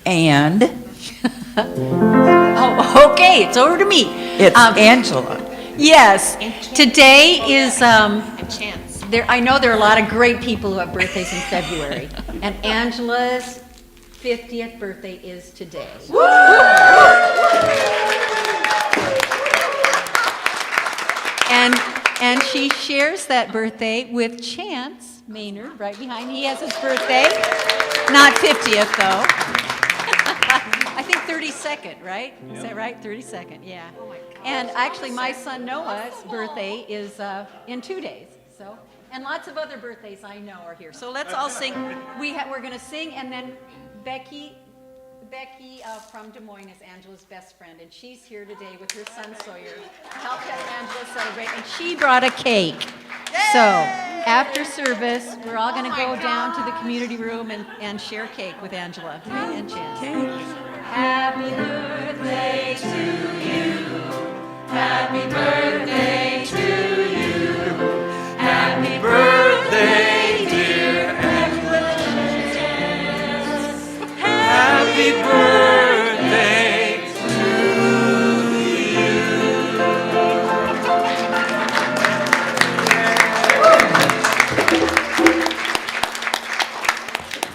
E: And
C: Oh, okay, it's over to me.
E: it's Angela.
C: Yes, today is,
B: Chance.
C: there, I know there are a lot of great people who have birthdays in February, and Angela's 50th birthday is today. And she shares that birthday with Chance Maynard right behind. He has his birthday, not 50th though. I think 32nd, right? Is that right? 32nd, yeah. And actually, my son Noah's birthday is in 2 days. So, and lots of other birthdays I know are here. So let's all sing. We're going to sing, and then Becky from Des Moines is Angela's best friend, and she's here today with her son Sawyer to help Angela celebrate, and she brought a cake. So after service, we're all going to go down to the community room and share cake with Angela and Chance.
F: Happy birthday to you. Happy birthday to you. Happy birthday, dear Angela.
G: Happy birthday to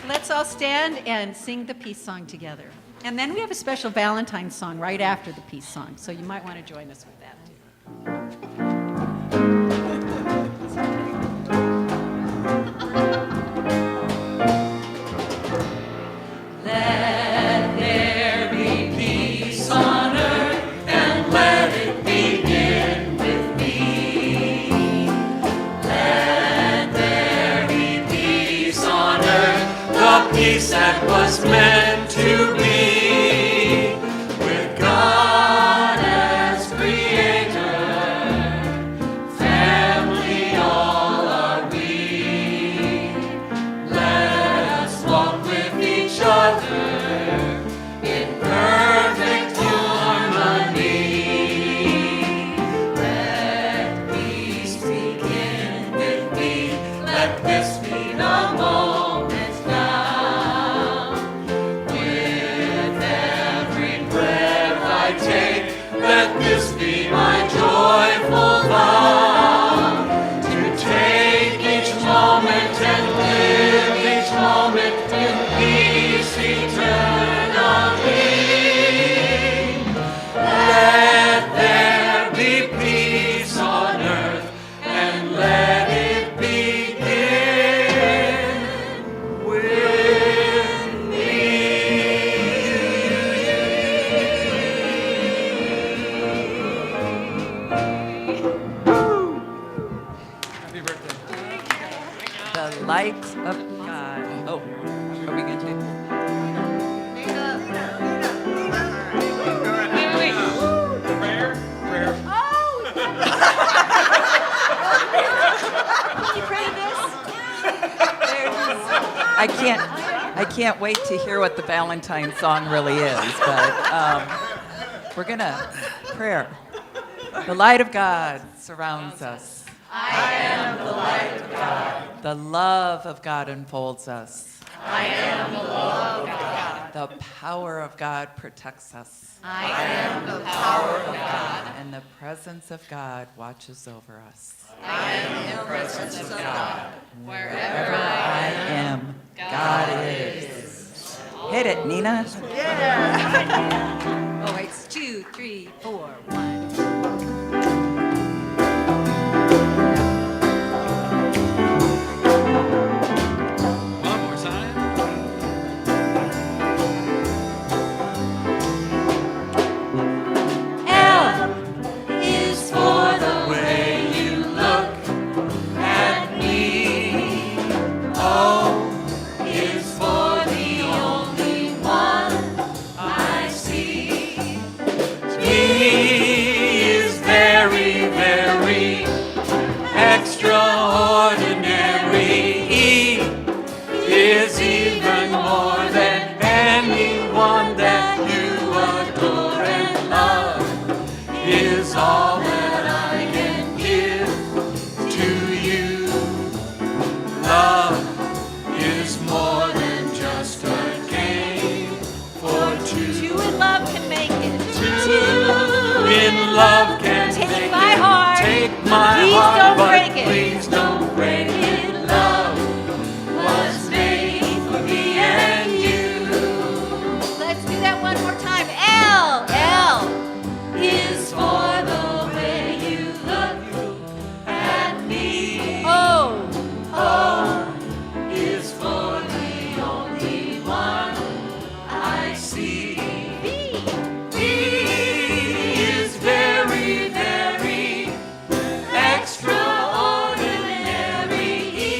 C: Let's all stand and sing the peace song together. And then we have a special Valentine's song right after the peace song, so you might want to join us with that too.
F: Let there be peace on earth, and let it begin with me. Let there be peace on earth, the peace that was meant to be. With God as creator, family all are we. Let us walk with each other in perfect harmony. Let peace begin with me. Let this be the moment now. With
E: I can't wait to hear what the Valentine song really is, but we're gonna prayer. The light of God surrounds us.
F: I am the light of God.
E: The love of God enfolds us.
F: I am the love of God.
E: The power of God protects us.
F: I am the power of God.
E: And the presence of God watches over us.
F: I am the presence of God.
E: Wherever I am, God is. Hit it, Nina.
C: Oh, it's 2, 3, 4, 1.
G: One more time.
F: L is for the way you look at me. O is for the only one I see. T is very, very extraordinary. E is even more than anyone that you adore and love. Is all that I can give to you. Love is more than just a game for two.
C: Two in love can make it.
F: Two in love can
C: Take
F: make
C: my
F: it.
C: heart.
F: Take my
C: Please
F: heart,
C: don't
F: but
C: break it.
F: please don't break it. Love was made for me and you.
C: Let's do that one more time. L.
F: L is for the way you look at me.
C: O.
F: O is for the only one I see.
C: B.
F: B is very, very extraordinary. E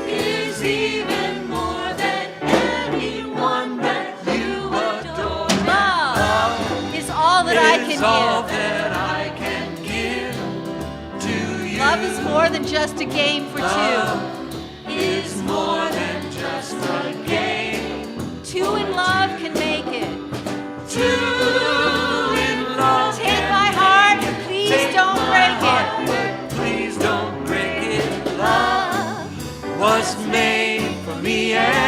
F: is even more than anyone that you adore.
C: Love is all that I
F: Is all
C: can
F: that I can give to you.
C: give. Love is more than just a game for
F: Love is more than just a game.
C: two. Two in love can make it.
F: Two in love.
C: Take my heart, and please
F: Take
C: don't
F: my
C: break
F: heart,
C: it.
F: but please don't break it. Love was made for me and